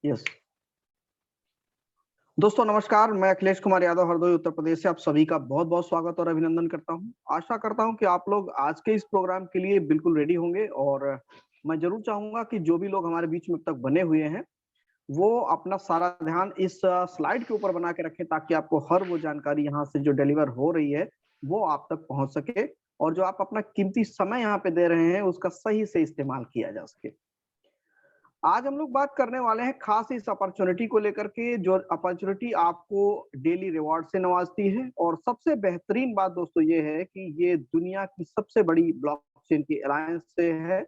Yes दोस्तों नमस्कार, मैं अखिलेश कुमार यादव हरदोई उत्तर प्रदेश से आप सभी का बहुत बहुत स्वागत और अभिनंदन करता हूं। आशा करता हूं कि आप लोग आज के इस प्रोग्राम के लिए बिल्कुल रेडी होंगे और मैं जरूर चाहूंगा कि जो भी लोग हमारे बीच में अब तक बने हुए हैं वो अपना सारा ध्यान इस स्लाइड के ऊपर बना के रखें ताकि आपको हर वो जानकारी यहाँ से जो डिलीवर हो रही है वो आप तक पहुंच सके और जो आप अपना कीमती समय यहाँ पे दे रहे हैं उसका सही से इस्तेमाल किया जा सके। आज हम लोग बात करने वाले हैं खास इस अपॉर्चुनिटी को लेकर के, जो अपॉर्चुनिटी आपको डेली रिवॉर्ड से नवाजती है। और सबसे बेहतरीन बात दोस्तों ये है कि ये दुनिया की सबसे बड़ी ब्लॉकचेन की अलायंस से है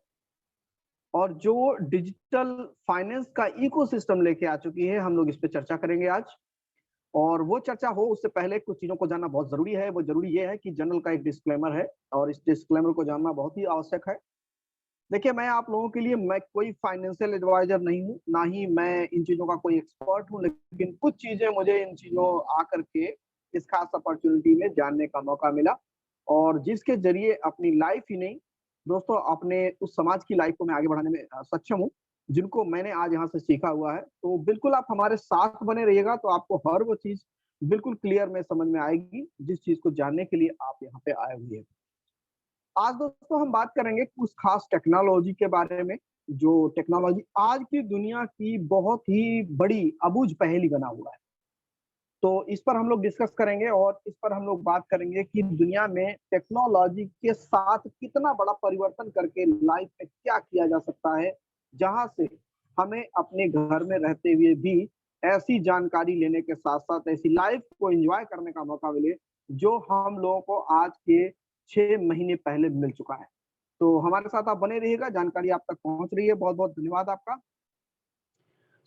और जो डिजिटल फाइनेंस का इकोसिस्टम लेके आ चुकी है। हम लोग इस पे चर्चा करेंगे आज। और वो चर्चा हो उससे पहले कुछ चीजों को जानना बहुत जरूरी है। वो जरूरी ये है कि जनरल का एक डिस्क्लेमर है और इस डिस्क्लेमर को जानना बहुत ही आवश्यक है। देखिए, मैं आप लोगों के लिए मैं कोई फाइनेंशियल एडवाइजर नहीं हूँ, ना ही मैं इन चीजों का कोई एक्सपर्ट हूँ, लेकिन कुछ चीजें मुझे इन चीजों आकर के इस खास अपॉर्चुनिटी में जानने का मौका मिला और जिसके जरिए अपनी लाइफ ही नहीं दोस्तों, अपने उस समाज की लाइफ को मैं आगे बढ़ाने में सक्षम हूँ जिनको मैंने आज यहाँ से सीखा हुआ है। तो बिल्कुल आप हमारे साथ बने रहिएगा तो आपको हर वो चीज बिल्कुल क्लियर में समझ में आएगी जिस चीज को जानने के लिए आप यहाँ पे आए हुए हैं। आज दोस्तों हम बात करेंगे कुछ खास टेक्नोलॉजी के बारे में, जो टेक्नोलॉजी आज की दुनिया की बहुत ही बड़ी अबूझ पहेली बना हुआ है। तो इस पर हम लोग डिस्कस करेंगे और इस पर हम लोग बात करेंगे कि दुनिया में टेक्नोलॉजी के साथ कितना बड़ा परिवर्तन करके लाइफ में क्या किया जा सकता है, जहां से हमें अपने घर में रहते हुए भी ऐसी जानकारी लेने के साथ साथ ऐसी लाइफ को एंजॉय करने का मौका मिले जो हम लोगों को आज के 6 महीने पहले मिल चुका है। तो हमारे साथ आप बने रहिएगा, जानकारी आप तक पहुंच रही है। बहुत बहुत धन्यवाद आपका।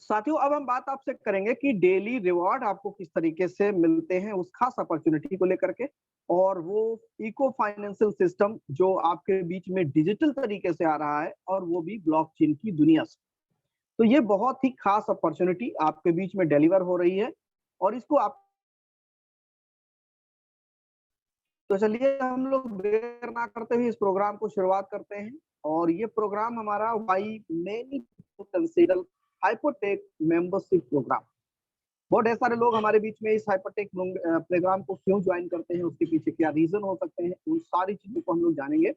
साथियों, अब हम बात आपसे करेंगे कि डेली रिवॉर्ड आपको किस तरीके से मिलते हैं उस खास अपॉर्चुनिटी को लेकर के, और वो इको फाइनेंशियल सिस्टम जो आपके बीच में डिजिटल तरीके से आ रहा है और वो भी ब्लॉकचेन की दुनिया से। तो ये बहुत ही खास अपॉर्चुनिटी आपके बीच में डिलीवर हो रही है और इसको आप, तो चलिए हम लोग देर ना करते हुए इस प्रोग्राम को शुरुआत करते हैं। और ये प्रोग्राम हमारा why many consider hypotech membership program. बहुत ढेर सारे लोग हमारे बीच में इस हाइपोटेक प्रोग्राम को क्यों ज्वाइन करते हैं, उसके पीछे क्या रीजन हो सकते हैं, उन सारी चीजों को हम लोग जानेंगे।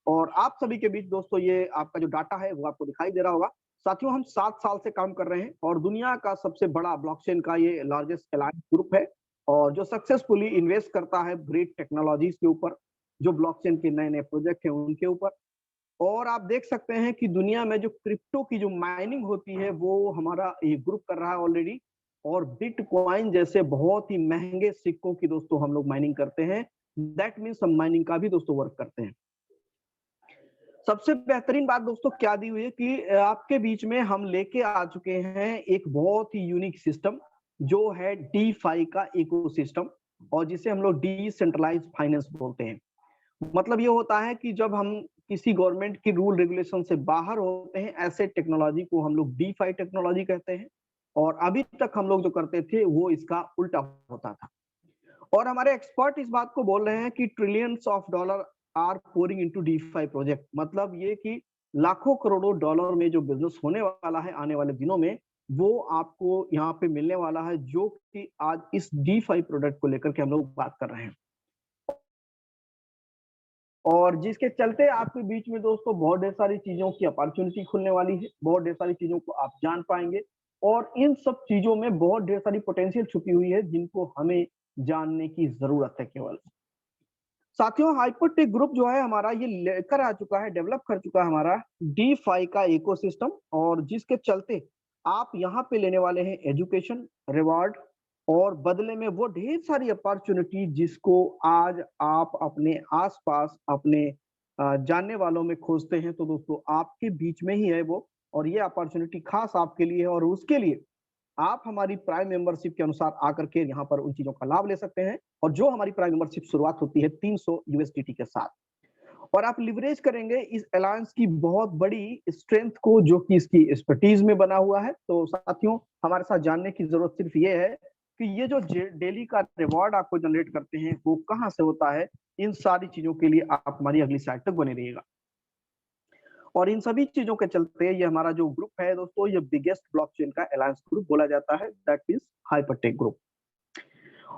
और आप सभी के बीच दोस्तों ये आपका जो डाटा है वो आपको दिखाई दे रहा होगा। साथियों, हम 7 साल से काम कर रहे हैं और दुनिया का सबसे बड़ा ब्लॉकचेन का ये लार्जेस्ट अलायंस ग्रुप है और जो सक्सेसफुली इन्वेस्ट करता है ग्रेट टेक्नोलॉजीज के ऊपर, जो ब्लॉकचेन के नए नए प्रोजेक्ट हैं उनके ऊपर। और आप देख सकते हैं कि दुनिया में जो क्रिप्टो की जो माइनिंग होती है वो हमारा ये ग्रुप कर रहा है ऑलरेडी। और बिटकॉइन जैसे बहुत ही महंगे सिक्कों की दोस्तों हम लोग माइनिंग करते हैं। दैट मीन्स हम माइनिंग का भी दोस्तों वर्क करते हैं। सबसे बेहतरीन बात दोस्तों क्या दी हुई है कि आपके बीच में हम लेके आ चुके हैं एक बहुत ही यूनिक सिस्टम जो है डीफाई का इकोसिस्टम, और जिसे हम लोग डिसेंट्रलाइज फाइनेंस बोलते हैं। मतलब ये होता है कि जब हम किसी गवर्नमेंट की रूल रेगुलेशन से बाहर होते हैं, ऐसे टेक्नोलॉजी को हम लोग डीफाई टेक्नोलॉजी कहते हैं। और अभी तक हम लोग जो करते थे वो इसका उल्टा होता था। और हमारे एक्सपर्ट इस बात को बोल रहे हैं कि trillions of dollar are pouring into DeFi project. मतलब ये कि लाखों करोड़ों डॉलर में जो बिजनेस होने वाला है आने वाले दिनों में, वो आपको यहाँ पे मिलने वाला है, जो कि आज इस डीफाई प्रोडक्ट को लेकर के हम लोग बात कर रहे हैं। और जिसके चलते आपके बीच में दोस्तों बहुत ढेर सारी चीजों की अपॉर्चुनिटी खुलने वाली है, बहुत ढेर सारी चीजों को आप जान पाएंगे और इन सब चीजों में बहुत ढेर सारी पोटेंशियल छुपी हुई है जिनको हमें जानने की जरूरत है केवल। साथियों, हाइपरटेक ग्रुप जो है हमारा ये लेकर आ चुका है, डेवलप कर चुका है हमारा डीफाई का इकोसिस्टम, और जिसके चलते आप यहाँ पे लेने वाले हैं एजुकेशन, रिवॉर्ड और बदले में वो ढेर सारी अपॉर्चुनिटी जिसको आज आप अपने आसपास अपने जानने वालों में खोजते हैं। तो दोस्तों आपके बीच में ही है वो, और ये अपॉर्चुनिटी खास आपके लिए है और उसके लिए आप हमारी प्राइम मेंबरशिप के अनुसार आकर के यहाँ पर उन चीजों का लाभ ले सकते हैं। और जो हमारी प्राइम मेंबरशिप शुरुआत होती है 300 यूएसडीटी के साथ, और आप लिवरेज करेंगे इस अलायंस की बहुत बड़ी स्ट्रेंथ को जो कि इसकी एक्सपर्टीज में बना हुआ है। तो साथियों, हमारे साथ जानने की जरूरत सिर्फ ये है कि ये जो डेली का रिवॉर्ड आपको जनरेट करते हैं वो कहाँ से होता है। इन सारी चीजों के लिए आप हमारी अगली स्लाइड तक बने रहिएगा। और इन सभी चीजों के चलते ये हमारा जो ग्रुप है दोस्तों, ये बिगेस्ट ब्लॉकचेन का अलायंस ग्रुप बोला जाता है, दैट मीन्स हाइपरटेक ग्रुप।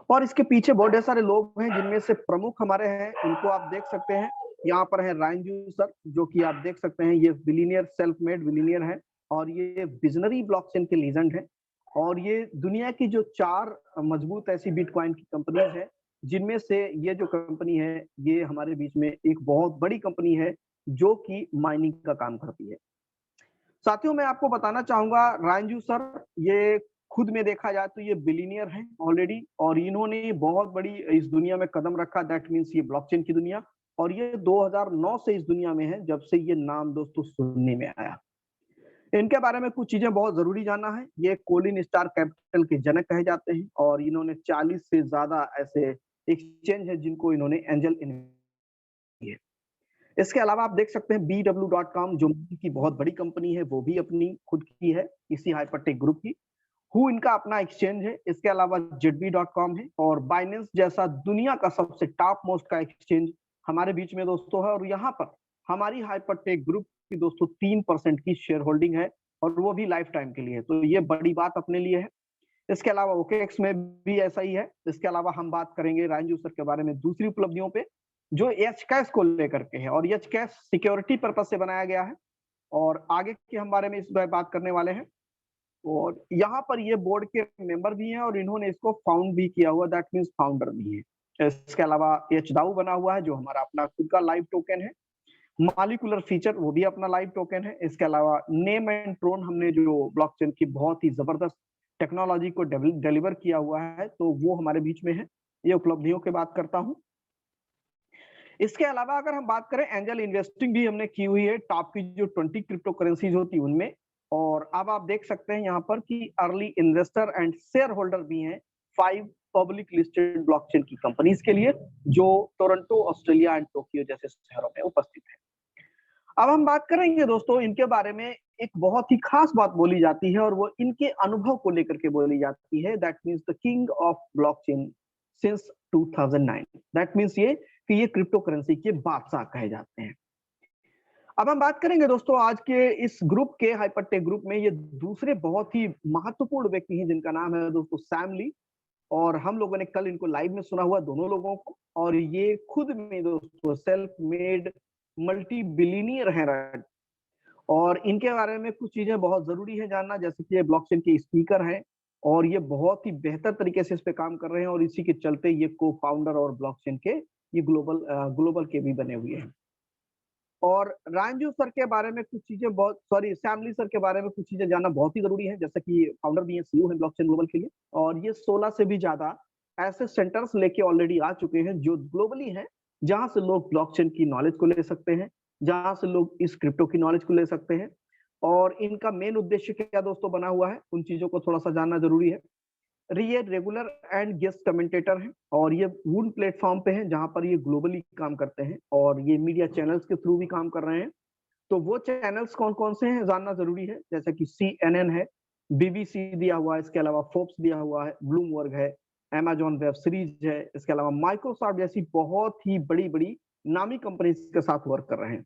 और इसके पीछे बहुत ढेर सारे लोग हैं, जिनमें से प्रमुख हमारे हैं, इनको आप देख सकते हैं। यहाँ पर है रांजू सर, जो कि आप देख सकते हैं, ये बिलियनियर, सेल्फ मेड बिलियनियर है, और ये विजनरी ब्लॉकचेन के लीजेंड है। और ये दुनिया की जो 4 मजबूत ऐसी बिटकॉइन की कंपनीज है, जिनमें से ये जो कंपनी है, ये हमारे बीच में एक बहुत बड़ी कंपनी है, जो कि माइनिंग का काम करती है। साथियों, मैं आपको बताना चाहूंगा, रांजू सर ये खुद में देखा जाए तो ये बिलियनियर हैं ऑलरेडी, और इन्होंने बहुत बड़ी इस दुनिया में कदम रखा, दैट मीन्स ये ब्लॉकचेन की दुनिया। और ये 2009 से इस दुनिया में है, जब से ये नाम दोस्तों सुनने में आया। इनके बारे में कुछ चीजें बहुत जरूरी जानना है। ये कोलिन स्टार कैपिटल के जनक कहे जाते हैं, और इन्होंने 40 से ज्यादा ऐसे एक्सचेंज है जिनको इन्होंने एंजल इन्वेस्ट। इसके अलावा आप देख सकते हैं BW.com, जो की बहुत बड़ी कंपनी है, वो भी अपनी खुद की है, इसी हाइपरटेक ग्रुप की। हु इनका अपना एक्सचेंज है। इसके अलावा ZB.com है, और बाइनेंस जैसा दुनिया का सबसे टॉप मोस्ट का एक्सचेंज हमारे बीच में दोस्तों है। और यहाँ पर हमारी हाइपरटेक ग्रुप की दोस्तों 3% की शेयर होल्डिंग है, और वो भी लाइफ टाइम के लिए, तो ये बड़ी बात अपने लिए है। इसके अलावा OKX में भी ऐसा ही है। इसके अलावा हम बात करेंगे रांजू सर के बारे में दूसरी उपलब्धियों पे, जो एच कैश को लेकर के है, और एच कैश सिक्योरिटी पर्पज से बनाया गया है, और आगे के हम बारे में इस बार बात करने वाले हैं। और यहाँ पर ये बोर्ड के मेंबर भी हैं, और इन्होंने इसको फाउंड भी किया हुआ, दैट मीन्स फाउंडर भी है। इसके अलावा HDAO बना हुआ है, जो हमारा अपना खुद का लाइव टोकन है। मॉलिक्यूलर फीचर, वो भी अपना लाइव टोकन है। इसके अलावा नेम एंड ट्रोन, हमने जो ब्लॉकचेन की बहुत ही जबरदस्त टेक्नोलॉजी को डिलीवर किया हुआ है, तो वो हमारे बीच में है। ये उपलब्धियों की बात करता हूँ। इसके अलावा अगर हम बात करें, एंजल इन्वेस्टिंग भी हमने की हुई है, टॉप की जो 20 क्रिप्टो करेंसीज होती है उनमें। और अब आप देख सकते हैं यहाँ पर कि early investor and share holder भी हैं 5 पब्लिक लिस्टेड ब्लॉकचेन की कंपनीज के लिए, जो टोरंटो, ऑस्ट्रेलिया एंड टोक्यो जैसे शहरों में उपस्थित है। अब हम बात करेंगे दोस्तों इनके बारे में। एक बहुत ही खास बात बोली जाती है, और वो इनके अनुभव को लेकर के बोली जाती है, that means the king of blockchain since 2009। That means ये कि ये क्रिप्टो करेंसी के बादशाह कहे जाते हैं। अब हम बात करेंगे दोस्तों आज के इस ग्रुप के, हाइपरटेक ग्रुप में, ये दूसरे बहुत ही महत्वपूर्ण व्यक्ति हैं, जिनका नाम है दोस्तों सैम ली। और हम लोगों ने कल इनको लाइव में सुना हुआ, दोनों लोगों को। और ये खुद में दोस्तों सेल्फ मेड मल्टी बिलियनियर हैं। और इनके बारे में कुछ चीजें बहुत जरूरी है जानना, जैसे कि ये ब्लॉकचेन के स्पीकर हैं, और ये बहुत ही बेहतर तरीके से इस पे काम कर रहे हैं, और इसी के चलते ये को फाउंडर और ब्लॉकचेन के ये ग्लोबल के भी बने हुए हैं। और रांजू सर के बारे में कुछ चीजें बहुत, सॉरी, सैमली सर के बारे में कुछ चीजें जानना बहुत ही जरूरी है, जैसे कि फाउंडर भी है, CEO है ब्लॉकचेन ग्लोबल के लिए। और ये 16 से भी ज्यादा ऐसे सेंटर्स लेके ऑलरेडी आ चुके हैं, जो ग्लोबली हैं, जहां से लोग ब्लॉकचेन की नॉलेज को ले सकते हैं, जहां से लोग इस क्रिप्टो की नॉलेज को ले सकते हैं। और इनका मेन उद्देश्य क्या दोस्तों बना हुआ है, उन चीजों को थोड़ा सा जानना जरूरी है। ये रेगुलर एंड गेस्ट कमेंटेटर हैं, और ये वून प्लेटफॉर्म पे हैं, जहां पर ये ग्लोबली काम करते हैं, और ये मीडिया चैनल्स के थ्रू भी काम कर रहे हैं। तो वो चैनल्स कौन कौन से हैं जानना जरूरी है, जैसे कि CNN है, BBC दिया हुआ है, इसके अलावा फोर्ब्स दिया हुआ है, ब्लूमबर्ग है, Amazon वेब सीरीज है, इसके अलावा माइक्रोसॉफ्ट जैसी बहुत ही बड़ी बड़ी नामी कंपनीज के साथ वर्क कर रहे हैं।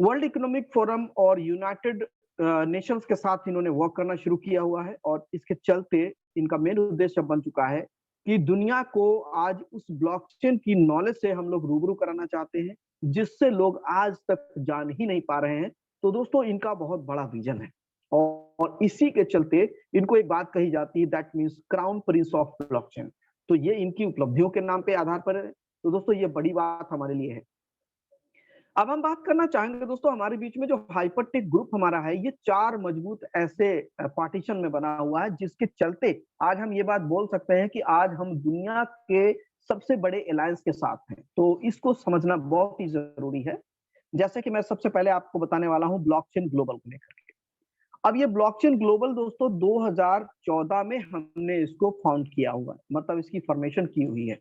वर्ल्ड इकोनॉमिक फोरम और यूनाइटेड नेशंस के साथ इन्होंने वर्क करना शुरू किया हुआ है, और इसके चलते इनका मेन उद्देश्य बन चुका है कि दुनिया को आज उस ब्लॉकचेन की नॉलेज से हम लोग रूबरू कराना चाहते हैं, जिससे लोग आज तक जान ही नहीं पा रहे हैं। तो दोस्तों इनका बहुत बड़ा विजन है, और इसी के चलते इनको एक बात कही जाती है, that means crown Prince of blockchain. तो ये इनकी उपलब्धियों के नाम पे आधार पर है। तो दोस्तों ये बड़ी बात हमारे लिए है। अब हम बात करना चाहेंगे दोस्तों, हमारे बीच में जो हाइपरटेक ग्रुप हमारा है, ये 4 मजबूत ऐसे पार्टीशन में बना हुआ है, जिसके चलते आज हम ये बात बोल सकते हैं कि आज हम दुनिया के सबसे बड़े अलायंस के साथ हैं। तो इसको समझना बहुत ही जरूरी है। जैसे कि मैं सबसे पहले आपको बताने वाला हूं ब्लॉकचेन ग्लोबल को लेकर के। अब ये ब्लॉकचेन ग्लोबल दोस्तों 2014 में हमने इसको फाउंड किया हुआ है, मतलब इसकी फॉर्मेशन की हुई है।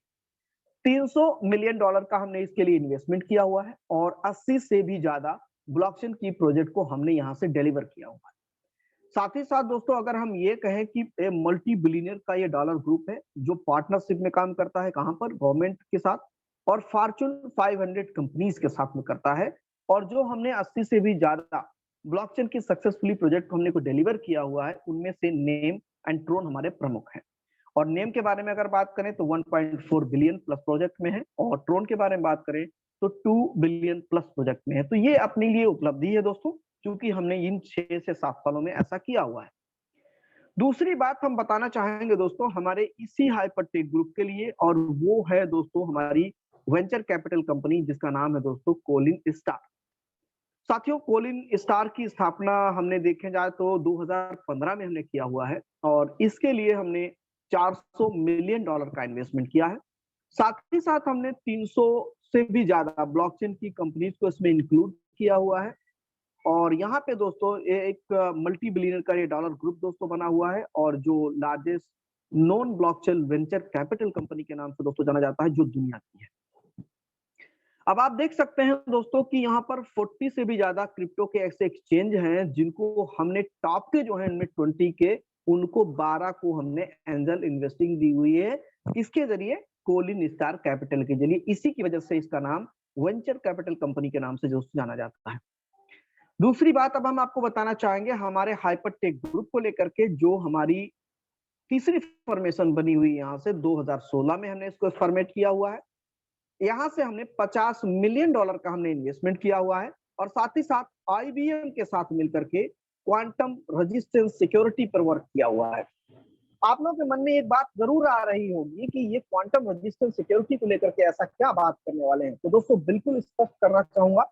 $300 मिलियन का हमने इसके लिए इन्वेस्टमेंट किया हुआ है, और 80 से भी ज्यादा ब्लॉकचेन की प्रोजेक्ट को हमने यहाँ से डिलीवर किया हुआ है। साथ ही साथ दोस्तों अगर हम ये कहें कि मल्टी बिलियनियर का ये डॉलर ग्रुप है, जो पार्टनरशिप में काम करता है, कहां पर, गवर्नमेंट के साथ और फॉर्च्यून 500 कंपनीज के साथ में करता है, और जो हमने 80 से भी ज्यादा ब्लॉकचेन की सक्सेसफुली प्रोजेक्ट को हमने को डिलीवर किया हुआ है, उनमें से नेम एंड ट्रोन हमारे प्रमुख हैं। और नेम के बारे में अगर बात करें तो 1.4 बिलियन प्लस प्रोजेक्ट में है, और ट्रोन के बारे में बात करें तो 2 बिलियन प्लस प्रोजेक्ट में है। तो ये अपने लिए उपलब्धि है दोस्तों, क्योंकि हमने इन 6 से 7 सालों में ऐसा किया हुआ है। दूसरी बात हम बताना चाहेंगे दोस्तों हमारे इसी हाइपरटेक ग्रुप के लिए, और वो है दोस्तों हमारी वेंचर कैपिटल कंपनी, जिसका नाम है दोस्तों कोलिन स्टार। साथियों, कोलिन स्टार की स्थापना हमने देखे जाए तो 2015 में हमने किया हुआ है, और इसके लिए हमने $400 मिलियन का इन्वेस्टमेंट किया है। साथ ही साथ हमने 300 से भी ज्यादा ब्लॉकचेन की कंपनीज को इसमें इंक्लूड किया हुआ है। और यहाँ पे दोस्तों ये एक मल्टी बिलियनर का ये डॉलर ग्रुप दोस्तों बना हुआ है, और जो largest non blockchain venture capital company के नाम से दोस्तों जाना जाता है, जो दुनिया की है। अब आप देख सकते हैं दोस्तों कि यहाँ पर 40 से भी ज्यादा क्रिप्टो के ऐसे एक्सचेंज हैं, जिनको हमने टॉप के जो है इनमें 20 के, उनको 12 को हमने एंजल इन्वेस्टिंग दी हुई है। किसके जरिए? कोलिन स्टार कैपिटल के जरिए। इसी की वजह से इसका नाम वेंचर कैपिटल कंपनी के नाम से जो जाना जाता है। दूसरी बात अब हम आपको बताना चाहेंगे हमारे हाइपरटेक ग्रुप को लेकर के, जो हमारी तीसरी फॉर्मेशन बनी हुई यहाँ से 2016 में हमने इसको फॉर्मेट किया हुआ है। यहाँ से हमने $50 मिलियन का हमने इन्वेस्टमेंट किया हुआ है, और साथ ही साथ आईबीएम के साथ मिलकर के क्वांटम रेजिस्टेंस सिक्योरिटी पर वर्क किया हुआ है। आप लोगों के मन में एक बात जरूर आ रही होगी कि ये क्वांटम रेजिस्टेंस सिक्योरिटी को लेकर के ऐसा क्या बात करने वाले हैं। तो दोस्तों बिल्कुल स्पष्ट करना चाहूंगा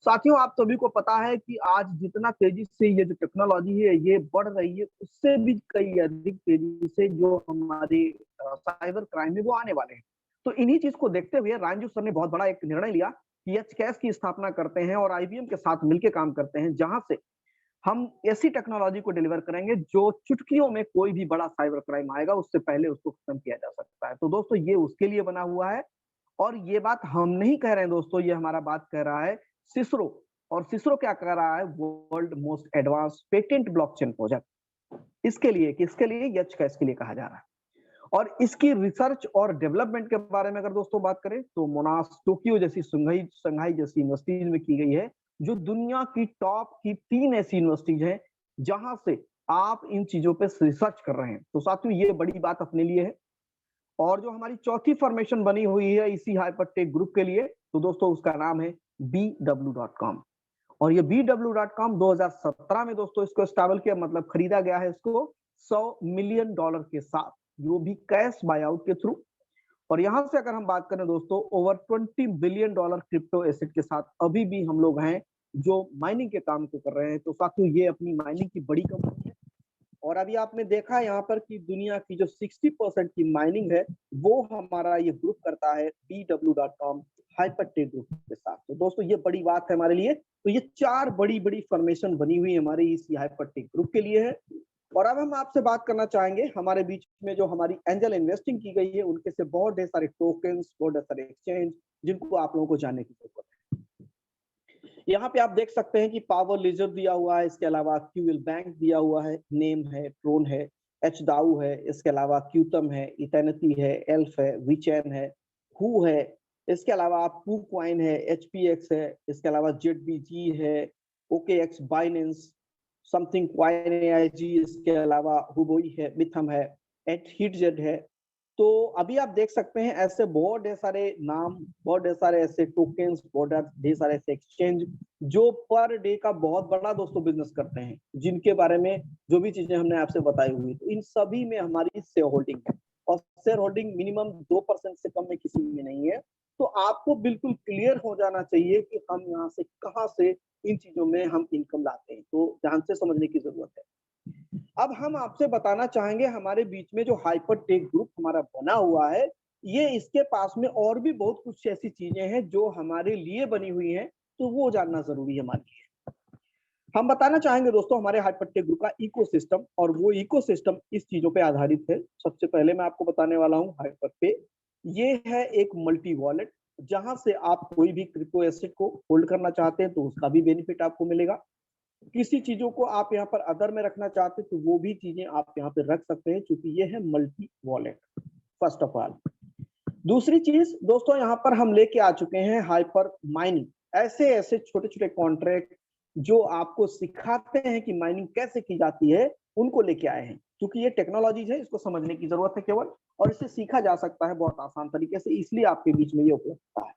साथियों, आप सभी को पता है कि आज जितना तेजी से ये जो टेक्नोलॉजी है ये बढ़ रही है, उससे भी कई अधिक तेजी से जो हमारी साइबर क्राइम है वो आने वाले हैं। तो इन्हीं चीज को देखते हुए रांजू सर ने बहुत बड़ा एक निर्णय लिया कि एचकैश की स्थापना करते हैं और आईबीएम के साथ मिलकर काम करते हैं, जहां से हम ऐसी टेक्नोलॉजी को डिलीवर करेंगे जो चुटकियों में कोई भी बड़ा साइबर क्राइम आएगा उससे पहले उसको खत्म किया जा सकता है। तो दोस्तों ये उसके लिए बना हुआ है, और ये बात हम नहीं कह रहे हैं दोस्तों, ये हमारा बात कह रहा है सिसरो। और सिसरो क्या कर रहा है? World most advance patent blockchain project. इसके लिए किसके लिए? एचकैश के लिए कहा जा रहा है। और इसकी रिसर्च और डेवलपमेंट के बारे में अगर दोस्तों बात करें तो मोनास, टोक्यो जैसी, संघाई जैसी यूनिवर्सिटीज में की गई है, जो दुनिया की टॉप की 3 ऐसी यूनिवर्सिटीज हैं जहां से आप इन चीजों पे रिसर्च कर रहे हैं। तो साथियों ये बड़ी बात अपने लिए है। और जो हमारी चौथी फॉर्मेशन बनी हुई है इसी हाइपरटेक ग्रुप के लिए, तो दोस्तों उसका नाम है BW.com। और ये BW.com 2017 में दोस्तों इसको स्टेबल किया, मतलब खरीदा गया है इसको $100 मिलियन के साथ, जो भी कैश बाय आउट के थ्रू। और यहां से अगर हम बात करें दोस्तों, ओवर $20 बिलियन क्रिप्टो एसेट के साथ अभी भी हम लोग हैं जो माइनिंग के काम को कर रहे हैं। तो साथियों ये अपनी माइनिंग की बड़ी कंपनी है। और अभी आपने देखा यहाँ पर कि दुनिया की जो 60% की माइनिंग है वो हमारा ये ग्रुप करता है BW.com हाइपरटेक ग्रुप के साथ। तो दोस्तों ये बड़ी बात है हमारे लिए। तो ये 4 बड़ी बड़ी फॉर्मेशन बनी हुई हमारे इस हाइपरटेक ग्रुप के लिए है। और अब हम आपसे बात करना चाहेंगे हमारे बीच में जो हमारी एंजल इन्वेस्टिंग की गई है उनके से बहुत ढेर सारे टोकन्स, बहुत ढेर सारे एक्सचेंज, जिनको आप लोगों को जानने की जरूरत है। यहाँ पे आप देख सकते हैं कि पावर लेजर दिया हुआ है, इसके अलावा क्यूएल बैंक दिया हुआ है, नेम है, ट्रोन है, एचडाउ है, इसके अलावा क्यूटम है, इटर्निटी है, एल्फ है, वीचैन है, हु है, इसके अलावा पू क्वाइन है, एचपीएक्स है, इसके अलावा जेडबीजी है, OKX, Binance, something coin AIG, इसके अलावा हुबोई है, मिथम है, हिटजेट है। तो अभी आप देख सकते हैं ऐसे बहुत ढेर सारे नाम, बहुत ढेर सारे ऐसे टोकन्स, बहुत ढेर सारे ऐसे एक्सचेंज जो पर डे का बहुत बड़ा दोस्तों बिजनेस करते हैं, जिनके बारे में जो भी चीजें हमने आपसे बताई हुई, तो इन सभी में हमारी शेयर होल्डिंग है। और शेयर होल्डिंग मिनिमम 2% से कम में किसी में नहीं है। तो आपको बिल्कुल क्लियर हो जाना चाहिए कि हम यहाँ से कहाँ से इन चीजों में हम इनकम लाते हैं। तो ध्यान से समझने की जरूरत है। अब हम आपसे बताना चाहेंगे हमारे बीच में जो हाइपरटेक ग्रुप हमारा बना हुआ है, ये इसके पास में और भी बहुत कुछ ऐसी चीजें हैं जो हमारे लिए बनी हुई हैं, तो वो जानना जरूरी है हमारे लिए। हम बताना चाहेंगे दोस्तों हमारे हाइपरटेक ग्रुप का इकोसिस्टम, और वो इकोसिस्टम इस चीजों पे आधारित है। सबसे पहले मैं आपको बताने वाला हूँ हाइपरपे। ये है एक मल्टी वॉलेट, जहां से आप कोई भी क्रिप्टो एसेट को होल्ड करना चाहते हैं तो उसका भी बेनिफिट आपको मिलेगा। किसी चीजों को आप यहाँ पर अदर में रखना चाहते हैं तो वो भी चीजें आप यहाँ पे रख सकते हैं, क्योंकि ये है multi wallet first of all. दूसरी चीज दोस्तों, यहाँ पर हम लेके आ चुके हैं हाइपर माइनिंग। ऐसे ऐसे छोटे छोटे कॉन्ट्रैक्ट जो आपको सिखाते हैं कि माइनिंग कैसे की जाती है, उनको लेके आए हैं। क्योंकि ये टेक्नोलॉजीज है, इसको समझने की जरूरत है केवल, और इसे सीखा जा सकता है बहुत आसान तरीके से, इसलिए आपके बीच में ये उपलब्धता है।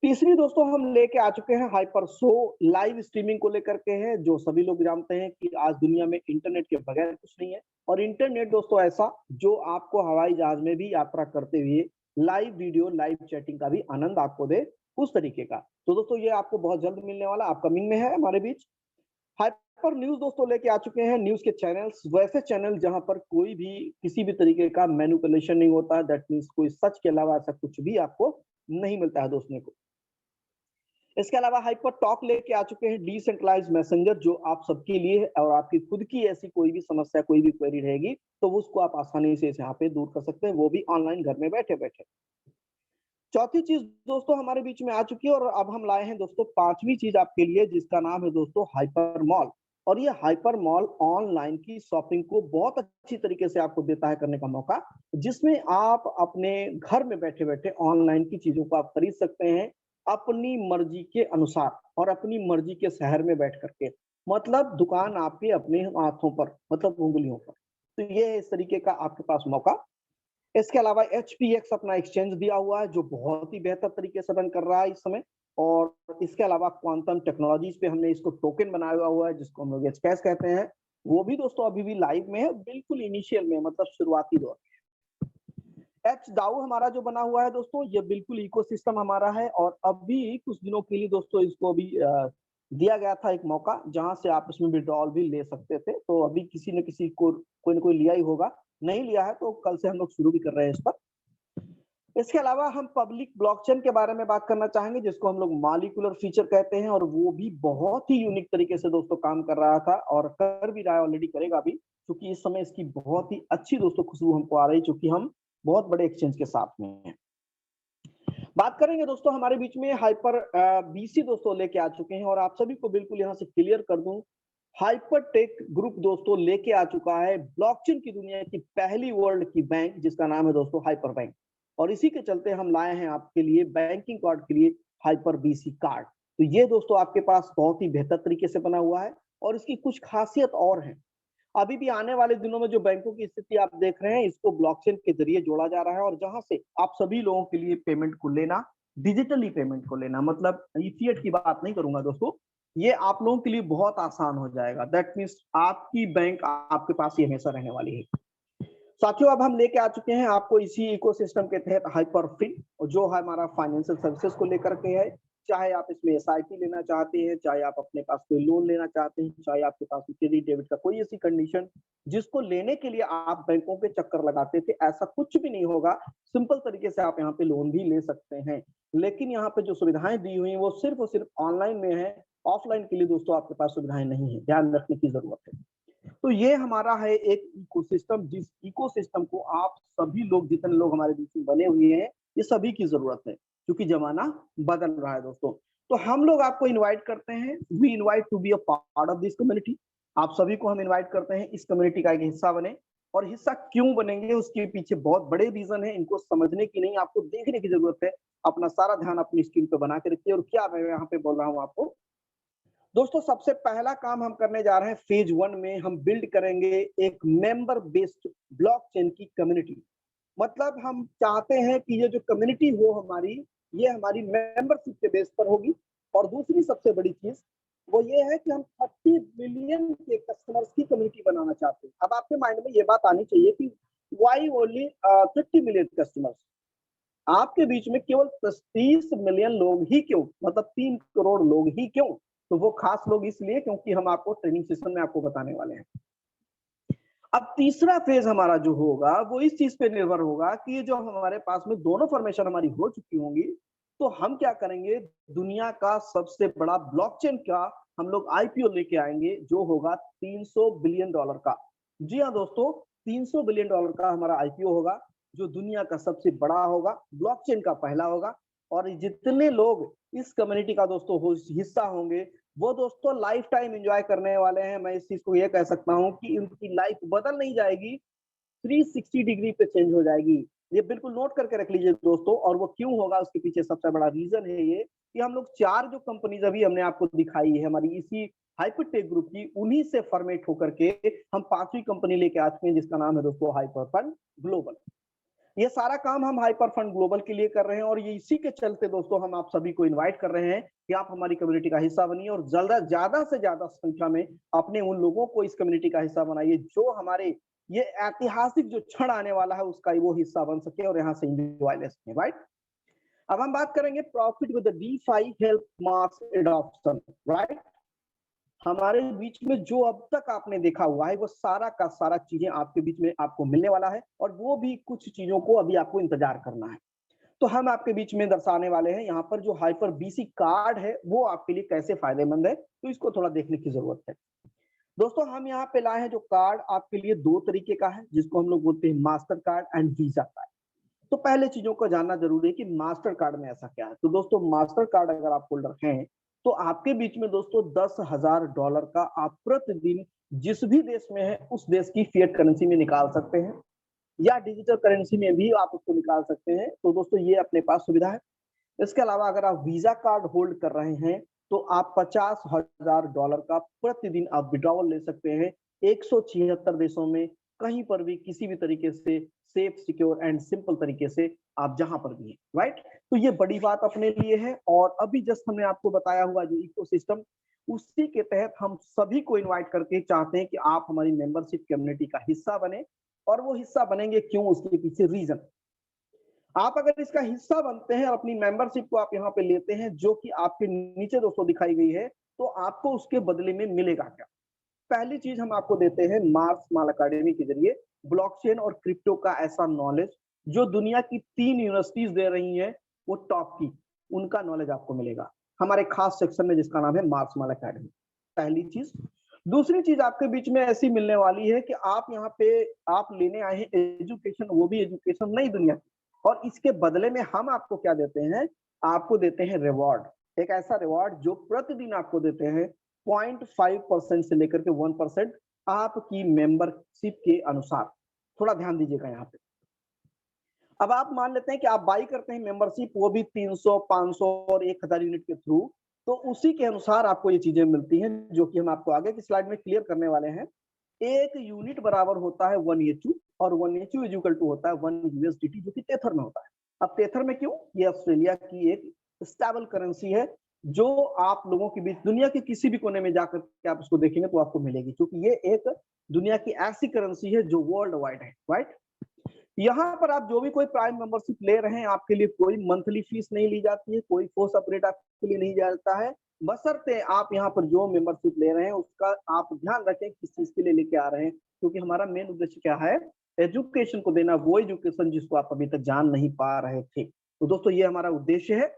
तीसरी दोस्तों हम लेके आ चुके हैं हाइपर शो, लाइव स्ट्रीमिंग को लेकर के है, जो सभी लोग जानते हैं कि आज दुनिया में इंटरनेट के बगैर कुछ नहीं है। और इंटरनेट दोस्तों ऐसा जो आपको हवाई जहाज में भी यात्रा करते हुए लाइव वीडियो, लाइव चैटिंग का भी आनंद आपको दे, उस तरीके का। तो दोस्तों ये आपको बहुत जल्द मिलने वाला, अपकमिंग में है हमारे बीच। हाइपर न्यूज दोस्तों लेके आ चुके हैं, न्यूज के चैनल्स, वैसे चैनल जहां पर कोई भी किसी भी तरीके का मैनिपुलेशन नहीं होता है, दैट मीन्स कोई सच के अलावा ऐसा कुछ भी आपको नहीं मिलता है दोस्तों को। इसके अलावा हाइपर टॉक लेके आ चुके हैं, डिसेंट्रलाइज मैसेंजर, जो आप सबके लिए है, और आपकी खुद की ऐसी कोई भी समस्या, कोई भी क्वेरी रहेगी तो उसको आप आसानी से यहाँ पे दूर कर सकते हैं, वो भी ऑनलाइन घर में बैठे बैठे। चौथी चीज दोस्तों हमारे बीच में आ चुकी है, और अब हम लाए हैं दोस्तों पांचवी चीज आपके लिए, जिसका नाम है दोस्तों हाइपर मॉल। और ये हाइपर मॉल ऑनलाइन की शॉपिंग को बहुत अच्छी तरीके से आपको देता है करने का मौका, जिसमें आप अपने घर में बैठे बैठे ऑनलाइन की चीजों को आप खरीद सकते हैं अपनी मर्जी के अनुसार और अपनी मर्जी के शहर में बैठ करके। मतलब दुकान आपके अपने हाथों पर, मतलब उंगलियों पर। तो ये है इस तरीके का आपके पास मौका। इसके अलावा एचपीएक्स अपना एक्सचेंज दिया हुआ है, जो बहुत ही बेहतर तरीके से रन कर रहा है इस समय। और इसके अलावा क्वांटम टेक्नोलॉजीज पे हमने इसको टोकन बनाया हुआ है, जिसको हम लोग एचकैश कहते हैं। वो भी दोस्तों अभी भी लाइव में है, बिल्कुल इनिशियल में, मतलब शुरुआती दौर। एच दाओ हमारा जो बना हुआ है दोस्तों, ये बिल्कुल इकोसिस्टम हमारा है, और अभी कुछ दिनों के लिए दोस्तों इसको भी दिया गया था एक मौका, जहां से आप इसमें विड्रॉल भी ले सकते थे। तो अभी किसी न किसी को कोई न कोई लिया ही होगा, नहीं लिया है तो कल से हम लोग शुरू भी कर रहे हैं इस पर। इसके अलावा हम पब्लिक ब्लॉकचेन के बारे में बात करना चाहेंगे, जिसको हम लोग मॉलिक्यूलर फीचर कहते हैं, और वो भी बहुत ही यूनिक तरीके से दोस्तों काम कर रहा था और कर भी रहा है, ऑलरेडी करेगा भी, क्योंकि इस समय इसकी बहुत ही अच्छी दोस्तों खुशबू हमको आ रही, चूंकि हम बहुत बड़े एक्सचेंज के साथ में हैं। बात करेंगे दोस्तों हमारे बीच में हाइपर बीसी दोस्तों लेके आ चुके हैं, और आप सभी को बिल्कुल यहाँ से क्लियर कर दूं, हाइपरटेक ग्रुप दोस्तों लेके आ चुका है ब्लॉकचेन की दुनिया की पहली वर्ल्ड की बैंक, जिसका नाम है दोस्तों हाइपर बैंक। और इसी के चलते हम लाए हैं आपके लिए बैंकिंग कार्ड के लिए हाइपर बीसी कार्ड। तो ये दोस्तों आपके पास बहुत ही बेहतर तरीके से बना हुआ है, और इसकी कुछ खासियत और है। अभी भी आने वाले दिनों में जो बैंकों की स्थिति आप देख रहे हैं, इसको ब्लॉकचेन के जरिए जोड़ा जा रहा है, और जहां से आप सभी लोगों के लिए पेमेंट को लेना, डिजिटली पेमेंट को लेना, मतलब ईफीएट की बात नहीं करूंगा दोस्तों, ये आप लोगों के लिए बहुत आसान हो जाएगा। दैट मीन्स आपकी बैंक आपके पास ही हमेशा रहने वाली है। साथियों अब हम लेके आ चुके हैं आपको इसी इकोसिस्टम के तहत हाइपर फिन, जो हमारा फाइनेंशियल सर्विसेज को लेकर के है। चाहे आप इसमें एसआईपी लेना चाहते हैं, चाहे आप अपने पास कोई लोन लेना चाहते हैं, चाहे आपके पास क्रेडिट डेबिट का कोई ऐसी कंडीशन जिसको लेने के लिए आप बैंकों के चक्कर लगाते थे, ऐसा कुछ भी नहीं होगा। सिंपल तरीके से आप यहाँ पे लोन भी ले सकते हैं। लेकिन यहाँ पे जो सुविधाएं दी हुई हैं वो सिर्फ और सिर्फ ऑनलाइन में है, ऑफलाइन के लिए दोस्तों आपके पास सुविधाएं नहीं है, ध्यान रखने की जरूरत है। तो ये हमारा है एक इकोसिस्टम, जिस इकोसिस्टम को आप सभी लोग, जितने लोग हमारे बीच में बने हुए हैं, ये सभी की जरूरत है, क्योंकि जमाना बदल रहा है दोस्तों। तो हम लोग आपको इनवाइट करते हैं, we invite to be a part of this community. आप सभी को हम इनवाइट करते हैं इस कम्युनिटी का एक हिस्सा बने। और हिस्सा क्यों बनेंगे, उसके पीछे बहुत बड़े रीजन है, इनको समझने की नहीं, आपको देखने की जरूरत है। अपना सारा ध्यान अपनी स्क्रीन पे बना के रखिए। और क्या मैं यहाँ पे बोल रहा हूँ आपको दोस्तों, सबसे पहला काम हम करने जा रहे हैं, फेज 1 में हम बिल्ड करेंगे एक मेंबर बेस्ड ब्लॉकचेन की कम्युनिटी। मतलब हम चाहते हैं कि ये जो कम्युनिटी हो हमारी, ये हमारी मेंबरशिप के बेस पर होगी। और दूसरी सबसे बड़ी चीज वो ये है कि हम 30 मिलियन के कस्टमर्स की कम्युनिटी बनाना चाहते हैं। अब आपके माइंड में ये बात आनी चाहिए कि वाई ओनली 30 मिलियन कस्टमर्स, आपके बीच में केवल 30 मिलियन लोग ही क्यों, मतलब 3 करोड़ लोग ही क्यों? तो वो खास लोग इसलिए क्योंकि हम आपको ट्रेनिंग सेशन में आपको बताने वाले हैं। अब तीसरा फेज हमारा जो होगा वो इस चीज पे निर्भर होगा कि ये जो हमारे पास में दोनों फॉर्मेशन हमारी हो चुकी होंगी, तो हम क्या करेंगे, दुनिया का सबसे बड़ा ब्लॉकचेन का हम लोग आईपीओ लेके आएंगे, जो होगा $300 बिलियन का। जी हाँ दोस्तों, $300 बिलियन का हमारा आईपीओ होगा, जो दुनिया का सबसे बड़ा होगा, ब्लॉकचेन का पहला होगा। और जितने लोग इस कम्युनिटी का दोस्तों हिस्सा होंगे, वो दोस्तों लाइफ टाइम एंजॉय करने वाले हैं। मैं इस चीज को ये कह सकता हूँ कि उनकी लाइफ बदल नहीं जाएगी, 360 डिग्री पे चेंज हो जाएगी। ये बिल्कुल नोट करके रख लीजिए दोस्तों। और वो क्यों होगा उसके पीछे सबसे बड़ा रीजन है ये कि हम लोग 4 जो कंपनीज अभी हमने आपको दिखाई है हमारी इसी हाइपरटेक ग्रुप की, उन्हीं से फॉर्मेट होकर के हम 5वीं कंपनी लेके आ चुके हैं जिसका नाम है दोस्तों हाइपरफंड ग्लोबल। ये सारा काम हम हाइपरफंड ग्लोबल के लिए कर रहे हैं और ये इसी के चलते दोस्तों हम आप सभी को इनवाइट कर रहे हैं कि आप हमारी कम्युनिटी का हिस्सा बनिए और ज्यादा से ज्यादा संख्या में अपने उन लोगों को इस कम्युनिटी का हिस्सा बनाइए जो हमारे ये ऐतिहासिक जो क्षण आने वाला है उसका वो हिस्सा बन सके और यहाँ से एंजॉय ले सके। राइट, अब हम बात करेंगे profit with the DeFi help mass adoption. Right, हमारे बीच में जो अब तक आपने देखा हुआ है वो सारा का सारा चीजें आपके बीच में आपको मिलने वाला है और वो भी कुछ चीजों को अभी आपको इंतजार करना है। तो हम आपके बीच में दर्शाने वाले हैं यहाँ पर जो हाइपर BC कार्ड है वो आपके लिए कैसे फायदेमंद है, तो इसको थोड़ा देखने की जरूरत है। दोस्तों हम यहाँ पे लाए हैं जो कार्ड आपके लिए 2 तरीके का है जिसको हम लोग बोलते हैं master card and visa card. तो पहले चीजों को जानना जरूरी है कि मास्टर कार्ड में ऐसा क्या है। तो दोस्तों मास्टर कार्ड अगर आप होल्डर हैं तो आपके बीच में दोस्तों $10,000 का आप प्रतिदिन जिस भी देश में है उस देश की फिएट करेंसी में निकाल सकते हैं या डिजिटल करेंसी में भी आप उसको निकाल सकते हैं। तो दोस्तों ये अपने पास सुविधा है। इसके अलावा अगर आप वीजा कार्ड होल्ड कर रहे हैं तो आप $50,000 का प्रतिदिन आप विड्रॉवल ले सकते हैं 176 देशों में, कहीं पर भी किसी भी तरीके से सेफ सिक्योर एंड सिंपल तरीके से आप जहां पर भी हैं। राइट, तो ये बड़ी बात अपने लिए है। और अभी जस्ट हमने आपको बताया हुआ जो इकोसिस्टम, उसी के तहत हम सभी को इनवाइट करके चाहते हैं कि आप हमारी मेंबरशिप कम्युनिटी का हिस्सा बने। और वो हिस्सा बनेंगे क्यों, उसके पीछे रीजन। आप अगर इसका हिस्सा बनते हैं और अपनी मेंबरशिप को आप यहाँ पे लेते हैं जो कि आपके नीचे दोस्तों दिखाई गई है, तो आपको उसके बदले में मिलेगा क्या। पहली चीज हम आपको देते हैं मार्स स्मॉल अकेडमी के जरिए ब्लॉकचेन और क्रिप्टो का ऐसा नॉलेज जो दुनिया की 3 यूनिवर्सिटीज दे रही हैं, वो टॉप की, उनका नॉलेज आपको मिलेगा हमारे खास सेक्शन में जिसका नाम है मार्स स्मॉल अकेडमी। पहली चीज। दूसरी चीज आपके बीच में ऐसी मिलने वाली है कि आप यहाँ पे आप लेने आए हैं एजुकेशन, वो भी एजुकेशन नई दुनिया की, और इसके बदले में हम आपको क्या देते हैं, आपको देते हैं रिवॉर्ड। एक ऐसा रिवॉर्ड जो प्रतिदिन आपको देते हैं 0.5% से लेकर के 1% आपकी मेंबरशिप के अनुसार। थोड़ा ध्यान दीजिएगा यहाँ पे। अब आप मान लेते हैं कि आप बाई करते हैं मेंबरशिप, वो भी 300, 500 और 1000 यूनिट के थ्रू, तो उसी के अनुसार आपको ये चीजें मिलती हैं जो कि हम आपको आगे की स्लाइड में क्लियर करने वाले हैं। एक यूनिट बराबर होता है 1 HU और 1 HU इज इक्वल टू होता है 1 USDT जो कि टेथर में होता है। अब टेथर में क्यों, ये ऑस्ट्रेलिया की एक स्टेबल करेंसी है जो आप लोगों के बीच दुनिया के किसी भी कोने में जाकर के आप उसको देखेंगे तो आपको मिलेगी, क्योंकि ये एक दुनिया की ऐसी करेंसी है जो वर्ल्ड वाइड है। राइट, यहाँ पर आप जो भी कोई प्राइम मेंबरशिप ले रहे हैं आपके लिए कोई मंथली फीस नहीं ली जाती है, कोई फोर्स अपरेट आपके लिए नहीं जाता है, बशर्ते आप यहाँ पर जो मेंबरशिप ले रहे हैं उसका आप ध्यान रखें किस चीज के लिए लेके आ रहे हैं, क्योंकि हमारा मेन उद्देश्य क्या है, एजुकेशन को देना, वो एजुकेशन जिसको आप अभी तक जान नहीं पा रहे थे। तो दोस्तों ये हमारा उद्देश्य है।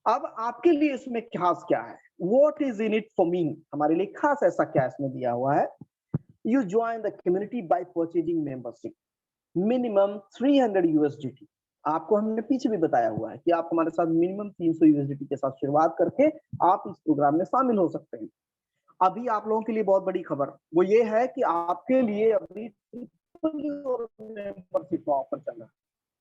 अब आपके लिए इसमें खास क्या है, what is in it for me, हमारे लिए खास ऐसा क्या इसमें दिया हुआ है। You join the community bye purchasing membership minimum 300 USDT। आपको हमने पीछे भी बताया हुआ है कि आप हमारे साथ मिनिमम 300 USDT के साथ शुरुआत करके आप इस प्रोग्राम में शामिल हो सकते हैं। अभी आप लोगों के लिए बहुत बड़ी खबर वो ये है कि आपके लिए अभी मेंबरशिप ऑफर चल रहा है।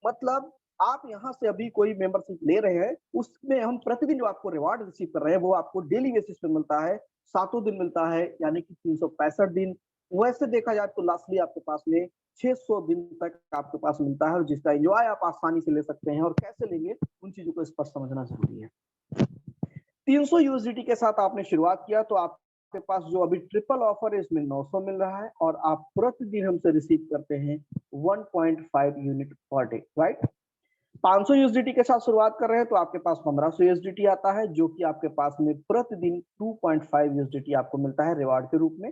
मतलब आप यहाँ से अभी कोई मेंबरशिप ले रहे हैं, उसमें हम प्रतिदिन जो आपको रिवार्ड रिसीव कर रहे हैं वो आपको डेली बेसिस पे मिलता है, 7 दिन मिलता है, यानी कि 365 दिन। वैसे देखा जाए तो लास्टली आपके पास में 600 दिन तक आपके पास मिलता है, और जिसका एंजॉय आप आसानी से ले सकते हैं। और कैसे लेंगे उन चीजों को स्पष्ट समझना जरूरी है। 300 USDT के साथ आपने शुरुआत किया तो आपके पास जो अभी ट्रिपल ऑफर है इसमें 900 मिल रहा है, और आप प्रतिदिन हमसे रिसीव करते हैं 1.5 unit per day. Right, 500 USDT के साथ शुरुआत कर रहे हैं तो आपके पास 1500 USDT आता है, जो कि आपके पास में प्रतिदिन 2.5 USDT आपको मिलता है रिवार्ड के रूप में।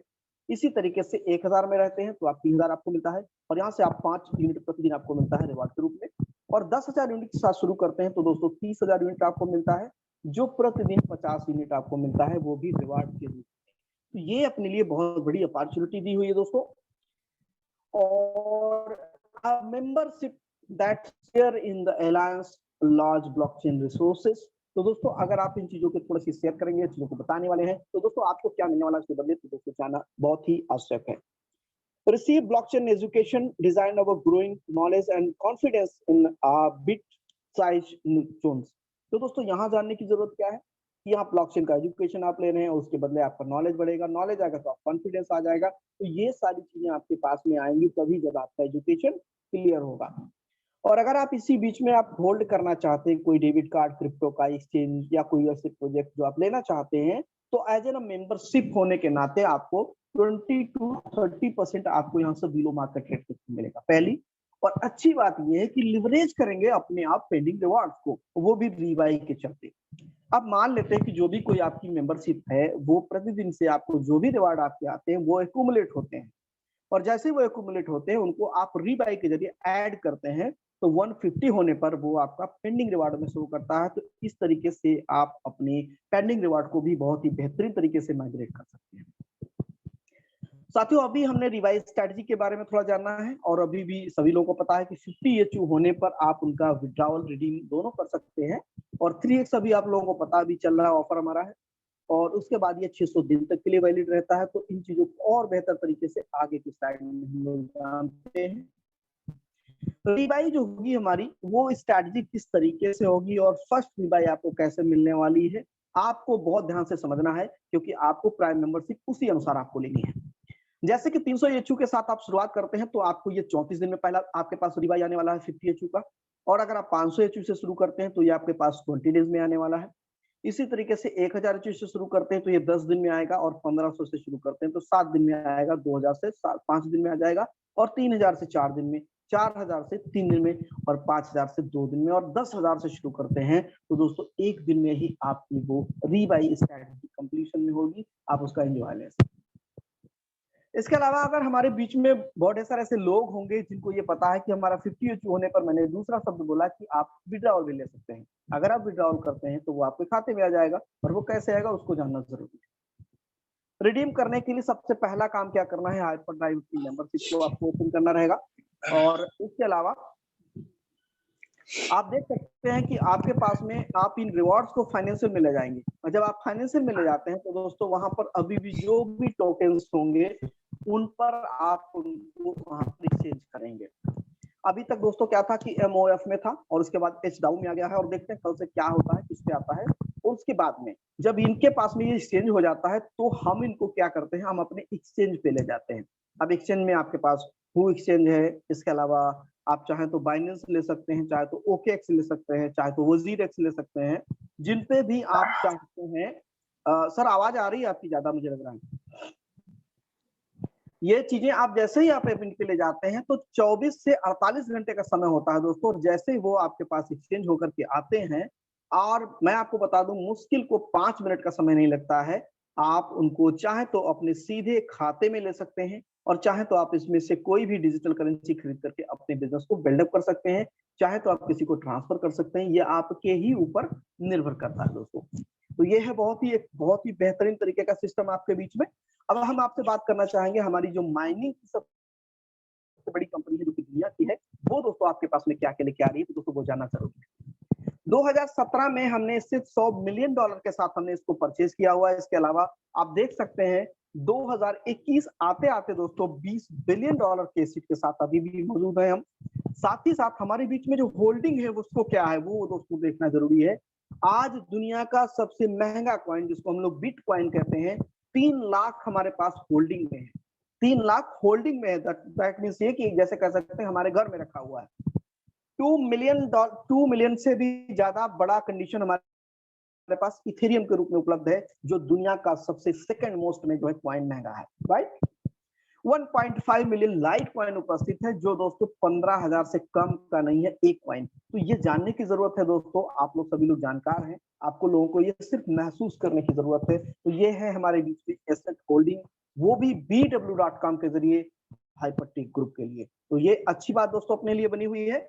इसी तरीके से 1000 में रहते हैं तो आप 3000 आपको मिलता है, और यहाँ से आप 5 यूनिट प्रतिदिन आपको मिलता है रिवार्ड के रूप में। और 10,000 यूनिट के साथ शुरू करते हैं तो दोस्तों 30,000 यूनिट आपको मिलता है, जो प्रतिदिन 50 यूनिट आपको मिलता है, वो भी रिवार्ड के रूप में। तो ये अपने लिए बहुत बड़ी अपॉर्चुनिटी दी हुई है दोस्तों। और membership that share in the alliance large blockchain resources. तो दोस्तों अगर आप इन चीजों को थोड़ा सी शेयर करेंगे, चीजों को बताने वाले हैं, तो दोस्तों आपको क्या मिलने वाला है इसके बदले, तो दोस्तों जानना बहुत ही आवश्यक है। receive blockchain education designed our growing knowledge and confidence in bit size zones। तो दोस्तों यहाँ जानने की जरूरत क्या है कि यहाँ ब्लॉकचेन का एजुकेशन आप ले रहे हैं, उसके बदले आपका नॉलेज बढ़ेगा, नॉलेज आएगा तो आप कॉन्फिडेंस आ जाएगा। तो ये सारी चीजें आपके पास में आएंगी तभी जब आपका एजुकेशन क्लियर होगा। और अगर आप इसी बीच में आप होल्ड करना चाहते हैं कोई डेबिट कार्ड, क्रिप्टो का एक्सचेंज या कोई ऐसे प्रोजेक्ट जो आप लेना चाहते हैं, तो एज एन मेंबरशिप होने के नाते आपको 20 to 30% आपको यहाँ से बिलो मार्केट रेट मिलेगा पहली। और अच्छी बात यह है कि लिवरेज करेंगे अपने आप पेंडिंग रिवार्ड्स को, वो भी रीबाई के चलते। अब मान लेते हैं कि जो भी कोई आपकी मेंबरशिप है वो प्रतिदिन से आपको जो भी रिवार्ड आपके आते हैं वो एक्यूमुलेट होते हैं, और जैसे वो एक्यूमुलेट होते हैं उनको आप रीबाई के जरिए ऐड करते हैं, तो 150 होने पर वो आपका पेंडिंग रिवार्ड में शो करता है। तो इस तरीके से आप अपने पेंडिंग रिवार्ड को भी बहुत ही बेहतरीन तरीके से माइग्रेट कर सकते हैं। साथियों, अभी हमने रिवाइज स्ट्रेटजी के बारे में थोड़ा जानना है, और अभी भी सभी लोगों को पता है कि 50 एचयू होने पर आप उनका विड्रॉवल रिडीम दोनों कर सकते हैं, और 3x अभी आप लोगों को पता भी चल रहा है, ऑफर हमारा है, और उसके बाद ये 600 दिन तक के लिए वैलिड रहता है। तो इन चीजों को और बेहतर तरीके से आगे की स्लाइड में हम लोग जानते हैं। रिबाई जो होगी हमारी वो स्ट्रैटेजी किस तरीके से होगी और फर्स्ट रिबाई आपको कैसे मिलने वाली है, आपको बहुत ध्यान से समझना है, क्योंकि आपको प्राइम मेंबरशिप उसी अनुसार आपको लेनी है। जैसे कि 300 एचयू के साथ आप शुरुआत करते हैं तो आपको ये 34 दिन में पहला आपके पास रिबाई आने वाला है 50 एचयू का, और अगर आप 500 एचयू से शुरू करते हैं तो ये आपके पास 20 डेज में आने वाला है। इसी तरीके से 1000 एचयू से शुरू करते हैं तो ये 10 दिन में आएगा, और 1500 से शुरू करते हैं तो 7 दिन में आएगा, 2000 से 5 दिन में आ जाएगा, और 3000 से 4 दिन में, 4000 से 3 दिन में, और 5000 से 2 दिन में, और 10,000 से शुरू करते हैं तो दोस्तों 1 दिन में ही आपकी वो रीबाई स्ट्रैटेजी कंप्लीशन में होगी, आप उसका एंजॉय ले सकते हैं। इसके अलावा अगर हमारे बीच में बहुत सारे ऐसे लोग होंगे जिनको ये पता है कि हमारा 50 एचयू होने पर, मैंने दूसरा शब्द बोला कि आप विड्रॉल भी ले सकते हैं। अगर आप विड्रॉल करते हैं तो वो आपके खाते में आ जाएगा, और वो कैसे आएगा उसको जानना जरूरी है। रिडीम करने के लिए सबसे पहला काम क्या करना है, हाइपरड्राइव की मेंबरशिप को आपको ओपन करना रहेगा। और इसके अलावा आप देख सकते हैं कि आपके पास में आप इन रिवॉर्ड्स को फाइनेंशियल में ले जाएंगे, और जब आप फाइनेंशियल में ले जाते हैं तो दोस्तों वहां पर अभी भी जो भी टोकन्स होंगे उन पर आप उनको वहां पर एक्सचेंज करेंगे। अभी तक दोस्तों क्या था कि MOF में था, और उसके बाद एच डाउन में आ गया है, और देखते हैं कल से क्या होता है, किस पे आता है। और उसके बाद में जब इनके पास में ये एक्सचेंज हो जाता है तो हम इनको क्या करते हैं, हम अपने एक्सचेंज पे ले जाते हैं। अब एक्सचेंज में आपके पास हु एक्सचेंज है, इसके अलावा आप चाहें तो बाइनेंस ले सकते हैं, चाहे तो OKX ले सकते हैं, चाहे तो WZirX ले सकते हैं, जिन पे भी आप चाहते हैं। सर आवाज आ रही है आपकी ज्यादा, मुझे लग रहा है। ये चीजें आप जैसे ही आप इन पे ले जाते हैं तो 24 से 48 घंटे का समय होता है दोस्तों, और जैसे ही वो आपके पास एक्सचेंज होकर के आते हैं, और मैं आपको बता दूं मुश्किल को 5 मिनट का समय नहीं लगता है, आप उनको चाहे तो अपने सीधे खाते में ले सकते हैं, और चाहे तो आप इसमें से कोई भी डिजिटल करेंसी खरीद करके अपने बिजनेस को बिल्डअप कर सकते हैं, चाहे तो आप किसी को ट्रांसफर कर सकते हैं, ये आपके ही ऊपर निर्भर करता है दोस्तों। तो ये है एक बहुत ही बेहतरीन तरीके का सिस्टम आपके बीच में। अब हम आपसे बात करना चाहेंगे हमारी जो माइनिंग की सबसे बड़ी कंपनी है जो कि दुनिया की है, वो दोस्तों आपके पास में क्या क्या लेके आ रही है, तो दोस्तों वो जानना जरूरी है। 2017 में हमने सिर्फ $100 मिलियन के साथ हमने इसको परचेज किया हुआ है। इसके अलावा आप देख सकते हैं 2021 आते आते दोस्तों $20 बिलियन के एसेट के साथ अभी भी मौजूद है हम। साथ ही साथ हमारे बीच में जो होल्डिंग है उसको क्या है वो दोस्तों देखना जरूरी है। आज दुनिया का सबसे महंगा कॉइन जिसको हम लोग बिटकॉइन कहते हैं, 3 लाख हमारे पास होल्डिंग में है। 3 लाख होल्डिंग में है, दैट मींस ये कि जैसे कह सकते हैं हमारे घर में रखा हुआ है। 2 मिलियन से भी ज्यादा बड़ा कंडीशन हमारे पास इथेरियम के रूप में उपलब्ध है, जो दुनिया का सबसे सेकंड मोस्ट में जो है कॉइन महंगा है, राइट। 1.5 मिलियन लाइट कॉइन उपस्थित है, जो दोस्तों 15,000 से कम का नहीं है एक कॉइन। तो ये जानने की जरूरत है दोस्तों, आप लोग सभी लोग जानकार हैं, आपको लोगों को ये सिर्फ महसूस करने की जरूरत है। तो ये है हमारे बीच में एसेट होल्डिंग, वो भी bw.com के जरिए हाइपरटेक ग्रुप के लिए। तो ये अच्छी बात दोस्तों अपने लिए बनी हुई है।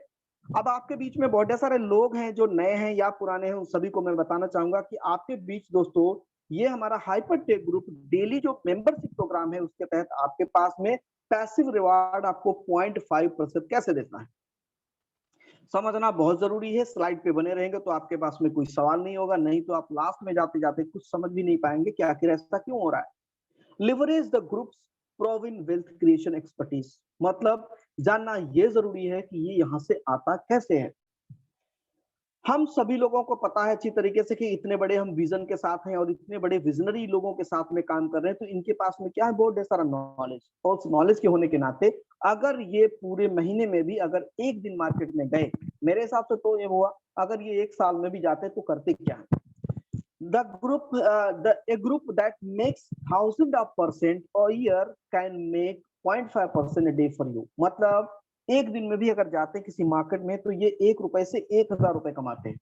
अब आपके बीच में बहुत सारे लोग हैं जो नए हैं या पुराने हैं, उन सभी को मैं बताना चाहूंगा कि आपके बीच दोस्तों ये हमारा हाइपरटेक ग्रुप डेली जो मेंबरशिप प्रोग्राम है उसके तहत आपके पास में पैसिव रिवार्ड आपको 0.5% कैसे देता है, समझना बहुत जरूरी है। स्लाइड पे बने रहेंगे तो आपके पास में कोई सवाल नहीं होगा, नहीं तो आप लास्ट में जाते जाते कुछ समझ भी नहीं पाएंगे कि आखिर ऐसा क्यों हो रहा है। Leverage the groups proven wealth creation expertise, मतलब जानना ये जरूरी है कि ये यहाँ से आता कैसे है। हम सभी लोगों को पता है अच्छी तरीके से कि इतने बड़े हम विजन के साथ हैं और इतने बड़े विजनरी लोगों के साथ में काम कर रहे हैं, तो इनके पास में क्या है, बहुत ढेर सारा नॉलेज, और उस नॉलेज के होने के नाते अगर ये पूरे महीने में भी अगर एक दिन मार्केट में गए, मेरे हिसाब से तो ये हुआ, अगर ये एक साल में भी जाते तो करते क्या है। A group that makes thousand of percent a year can make 0.5% a day for you, मतलब एक दिन में भी अगर जाते हैं किसी मार्केट में तो ये 1 रुपए से 1000 रुपए कमाते हैं।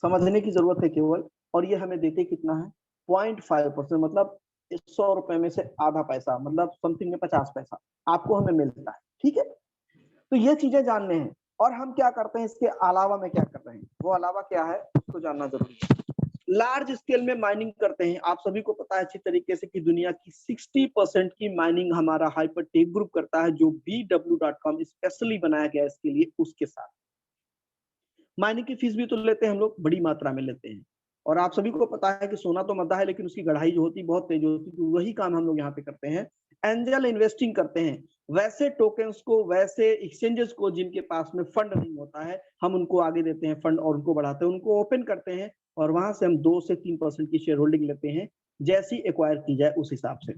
समझने की जरूरत है केवल, और ये हमें देते कितना है, 0.5%, मतलब 100 रुपए में से आधा पैसा, मतलब समथिंग में 50 पैसा आपको हमें मिलता है। ठीक है, तो ये चीजें जानने हैं। और हम क्या करते हैं, इसके अलावा में क्या कर रहे हैं, वो अलावा क्या है उसको जानना जरूरी है। लार्ज स्केल में माइनिंग करते हैं। आप सभी को पता है अच्छी तरीके से कि दुनिया की 60% की माइनिंग हमारा हाइपरटेक ग्रुप करता है, जो BW.com स्पेशली बनाया गया है इसके लिए, उसके साथ माइनिंग की फीस भी तो लेते हैं हम लोग, बड़ी मात्रा में लेते हैं। और आप सभी को पता है कि सोना तो मद्दा है, लेकिन उसकी गढ़ाई जो होती है बहुत तेज होती है, तो वही काम हम लोग यहाँ पे करते हैं। एंजल इन्वेस्टिंग करते हैं, वैसे टोकन्स को, वैसे एक्सचेंजेस को जिनके पास में फंड नहीं होता है, हम उनको आगे देते हैं फंड और उनको बढ़ाते हैं, उनको ओपन करते हैं, और वहां से हम 2 से 3% की शेयर होल्डिंग लेते हैं, जैसी एक्वायर की जाए उस हिसाब से।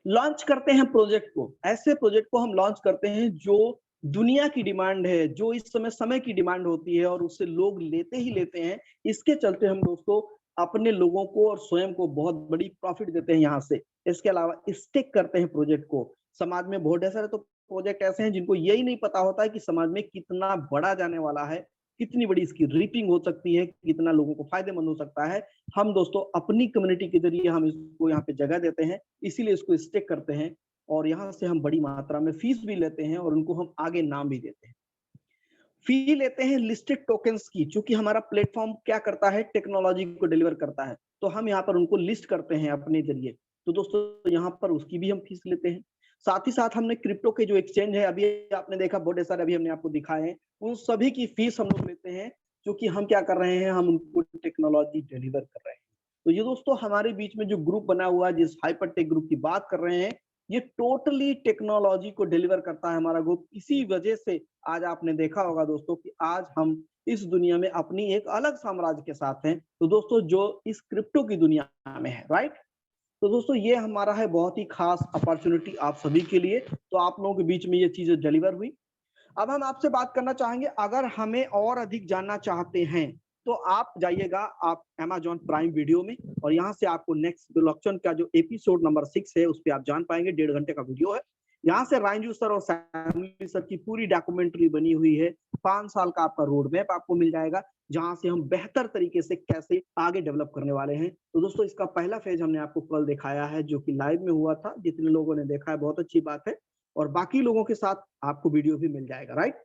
लॉन्च करते हैं प्रोजेक्ट को, ऐसे प्रोजेक्ट को हम लॉन्च करते हैं जो दुनिया की डिमांड है, जो इस समय की डिमांड होती है, और उससे लोग लेते ही लेते हैं। इसके चलते हम दोस्तों अपने लोगों को और स्वयं को बहुत बड़ी प्रॉफिट देते हैं यहाँ से। इसके अलावा स्टेक करते हैं प्रोजेक्ट को। समाज में बहुत सारे तो प्रोजेक्ट ऐसे हैं जिनको यही नहीं पता होता है कि समाज में कितना बड़ा जाने वाला है, कितनी बड़ी इसकी रीपिंग हो सकती है, कितना लोगों को फायदेमंद हो सकता है। हम दोस्तों अपनी कम्युनिटी के जरिए हम इसको यहाँ पे जगह देते हैं, इसीलिए इसको स्टेक करते हैं, और यहाँ से हम बड़ी मात्रा में फीस भी लेते हैं, और उनको हम आगे नाम भी देते हैं। फी लेते हैं लिस्टेड टोकन्स की, चूंकि हमारा प्लेटफॉर्म क्या करता है, टेक्नोलॉजी को डिलीवर करता है, तो हम यहाँ पर उनको लिस्ट करते हैं अपने जरिए, तो दोस्तों यहाँ पर उसकी भी हम फीस लेते हैं। साथ ही साथ हमने क्रिप्टो के जो एक्सचेंज है, अभी आपने देखा बहुत सारे अभी हमने आपको दिखाए हैं, उन सभी की फीस हम लोग लेते हैं, क्योंकि हम क्या कर रहे हैं, हम उनको टेक्नोलॉजी डिलीवर कर रहे हैं। तो ये दोस्तों हमारे बीच में जो ग्रुप बना हुआ है, जिस हाइपरटेक ग्रुप की बात कर रहे हैं, ये टोटली टेक्नोलॉजी को डिलीवर करता है हमारा ग्रुप। इसी वजह से आज आपने देखा होगा दोस्तों कि आज हम इस दुनिया में अपनी एक अलग साम्राज्य के साथ हैं, तो दोस्तों जो इस क्रिप्टो की दुनिया में है, राइट। तो दोस्तों ये हमारा है बहुत ही खास अपॉर्चुनिटी आप सभी के लिए, तो आप लोगों के बीच में ये चीजें डिलीवर हुई। अब हम आपसे बात करना चाहेंगे, अगर हमें और अधिक जानना चाहते हैं तो आप जाइएगा आप Amazon प्राइम वीडियो में, और यहाँ से आपको नेक्स्ट ब्लॉकचेन का जो एपिसोड नंबर 6 है उस पर आप जान पाएंगे। 1.5 घंटे का वीडियो है। यहाँ से रांझू सर और सैमुअल सर की पूरी डॉक्यूमेंट्री बनी हुई है। 5 साल का आपका रोड मैप आपको मिल जाएगा, जहां से हम बेहतर तरीके से कैसे आगे डेवलप करने वाले हैं। तो दोस्तों इसका पहला फेज हमने आपको कल दिखाया है, जो कि लाइव में हुआ था। जितने लोगों ने देखा है बहुत अच्छी बात है, और बाकी लोगों के साथ आपको वीडियो भी मिल जाएगा, राइट।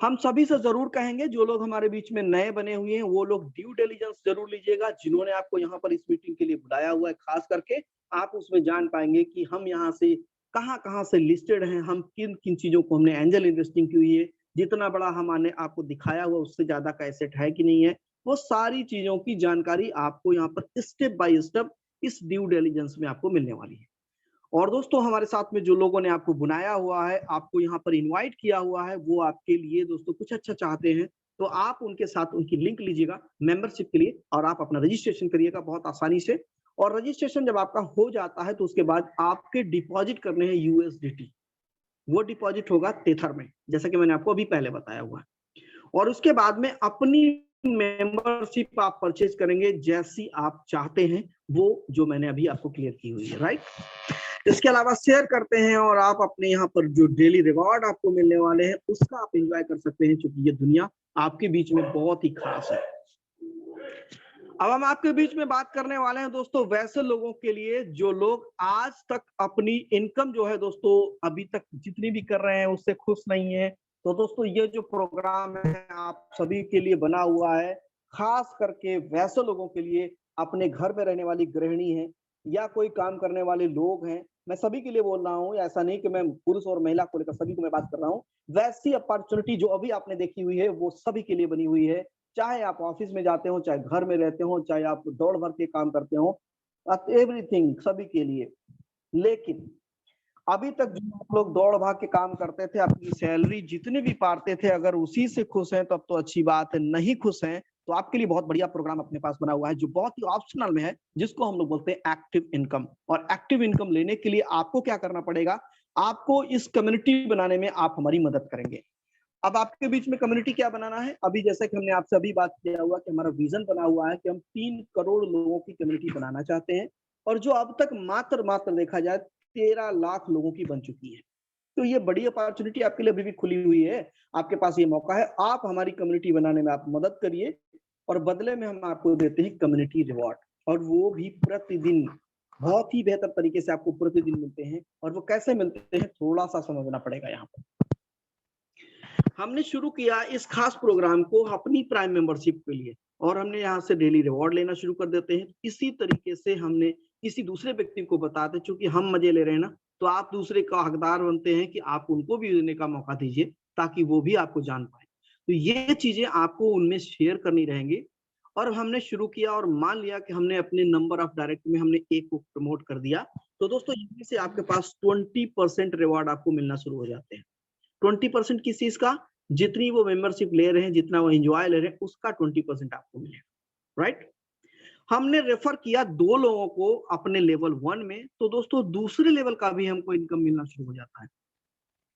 हम सभी से जरूर कहेंगे, जो लोग हमारे बीच में नए बने हुए हैं वो लोग ड्यू डिलिजेंस जरूर लीजिएगा, जिन्होंने आपको यहाँ पर इस मीटिंग के लिए बुलाया हुआ है। खास करके आप उसमें जान पाएंगे कि हम यहाँ से कहाँ से लिस्टेड हैं, हम किन किन चीजों को हमने एंजल इन्वेस्टिंग की हुई है, जितना बड़ा हमने आपको दिखाया हुआ उससे ज्यादा का एसेट है कि नहीं है, वो सारी चीजों की जानकारी आपको यहाँ पर स्टेप बाय स्टेप इस ड्यू डिलिजेंस में आपको मिलने वाली है। और दोस्तों हमारे साथ में जो लोगों ने आपको बुलाया हुआ है, आपको यहाँ पर इनवाइट किया हुआ है, वो आपके लिए दोस्तों कुछ अच्छा चाहते हैं, तो आप उनके साथ उनकी लिंक लीजिएगा मेंबरशिप के लिए, और आप अपना रजिस्ट्रेशन करिएगा बहुत आसानी से। और रजिस्ट्रेशन जब आपका हो जाता है तो उसके बाद आपके डिपॉजिट करने हैं USDT। वो डिपॉजिट होगा टेथर में, जैसा कि मैंने आपको अभी पहले बताया हुआ है। और उसके बाद में अपनी मेंबरशिप आप परचेज करेंगे जैसी आप चाहते हैं, वो जो मैंने अभी आपको क्लियर की हुई है, राइट। इसके अलावा शेयर करते हैं, और आप अपने यहाँ पर जो डेली रिवॉर्ड आपको मिलने वाले हैं उसका आप एंजॉय कर सकते हैं, क्योंकि ये दुनिया आपके बीच में बहुत ही खास है। अब हम आपके बीच में बात करने वाले हैं दोस्तों वैसे लोगों के लिए जो लोग आज तक अपनी इनकम जो है दोस्तों अभी तक जितनी भी कर रहे हैं उससे खुश नहीं है। तो दोस्तों ये जो प्रोग्राम है आप सभी के लिए बना हुआ है, खास करके वैसे लोगों के लिए, अपने घर में रहने वाली गृहिणी है या कोई काम करने वाले लोग हैं, मैं सभी के लिए बोल रहा हूँ। ऐसा नहीं कि मैं पुरुष और महिला को लेकर सभी को मैं बात कर रहा हूँ। वैसी अपॉर्चुनिटी जो अभी आपने देखी हुई है वो सभी के लिए बनी हुई है, चाहे आप ऑफिस में जाते हो, चाहे घर में रहते हो, चाहे आप दौड़ भर के काम करते हो, एवरीथिंग सभी के लिए। लेकिन अभी तक जो आप लोग दौड़ भाग के काम करते थे, अपनी सैलरी जितने भी पाते थे, अगर उसी से खुश हैं तब तो अच्छी बात है। नहीं खुश हैं तो आपके लिए बहुत बढ़िया प्रोग्राम अपने पास बना हुआ है जो बहुत ही ऑप्शनल में है, जिसको हम लोग बोलते हैं एक्टिव इनकम। और एक्टिव इनकम लेने के लिए आपको क्या करना पड़ेगा, आपको इस कम्युनिटी बनाने में आप हमारी मदद करेंगे। अब आपके बीच में कम्युनिटी क्या बनाना है, अभी जैसे कि हमने आपसे अभी बात किया हुआ कि हमारा विजन बना हुआ है कि हम 3 करोड़ लोगों की कम्युनिटी बनाना चाहते हैं, और जो अब तक मात्र देखा जाए 13 लाख लोगों की बन चुकी है। तो ये बड़ी अपॉर्चुनिटी आपके लिए अभी भी खुली हुई है, आपके पास ये मौका है। आप हमारी कम्युनिटी बनाने में आप मदद करिए, और बदले में हम आपको देते हैं कम्युनिटी रिवॉर्ड, और वो भी प्रतिदिन बहुत ही बेहतर तरीके से आपको प्रतिदिन मिलते हैं। और वो कैसे मिलते हैं, थोड़ा सा समझना पड़ेगा। यहाँ पर हमने शुरू किया इस खास प्रोग्राम को अपनी प्राइम मेंबरशिप के लिए, और हमने यहाँ से डेली रिवॉर्ड लेना शुरू कर देते हैं। इसी तरीके से हमने किसी दूसरे व्यक्ति को बताते, चूंकि हम मजे ले रहे हैं ना, तो आप दूसरे का हकदार बनते हैं कि आप उनको भी लेने का मौका दीजिए, ताकि वो भी आपको जान पाए। तो ये चीजें आपको उनमें शेयर करनी रहेंगी। और हमने शुरू किया, और मान लिया कि हमने अपने नंबर ऑफ डायरेक्ट में हमने एक को प्रमोट कर दिया, तो दोस्तों यहाँ से आपके पास 20% रिवॉर्ड आपको मिलना शुरू हो जाते हैं। 20% किस चीज का, जितनी वो मेंबरशिप ले रहे हैं, जितना वो एंजॉय ले रहे हैं, उसका 20% आपको मिलेगा, राइट। हमने रेफर किया 2 लोगों को अपने लेवल 1 में, तो दोस्तों दूसरे लेवल का भी हमको इनकम मिलना शुरू हो जाता है।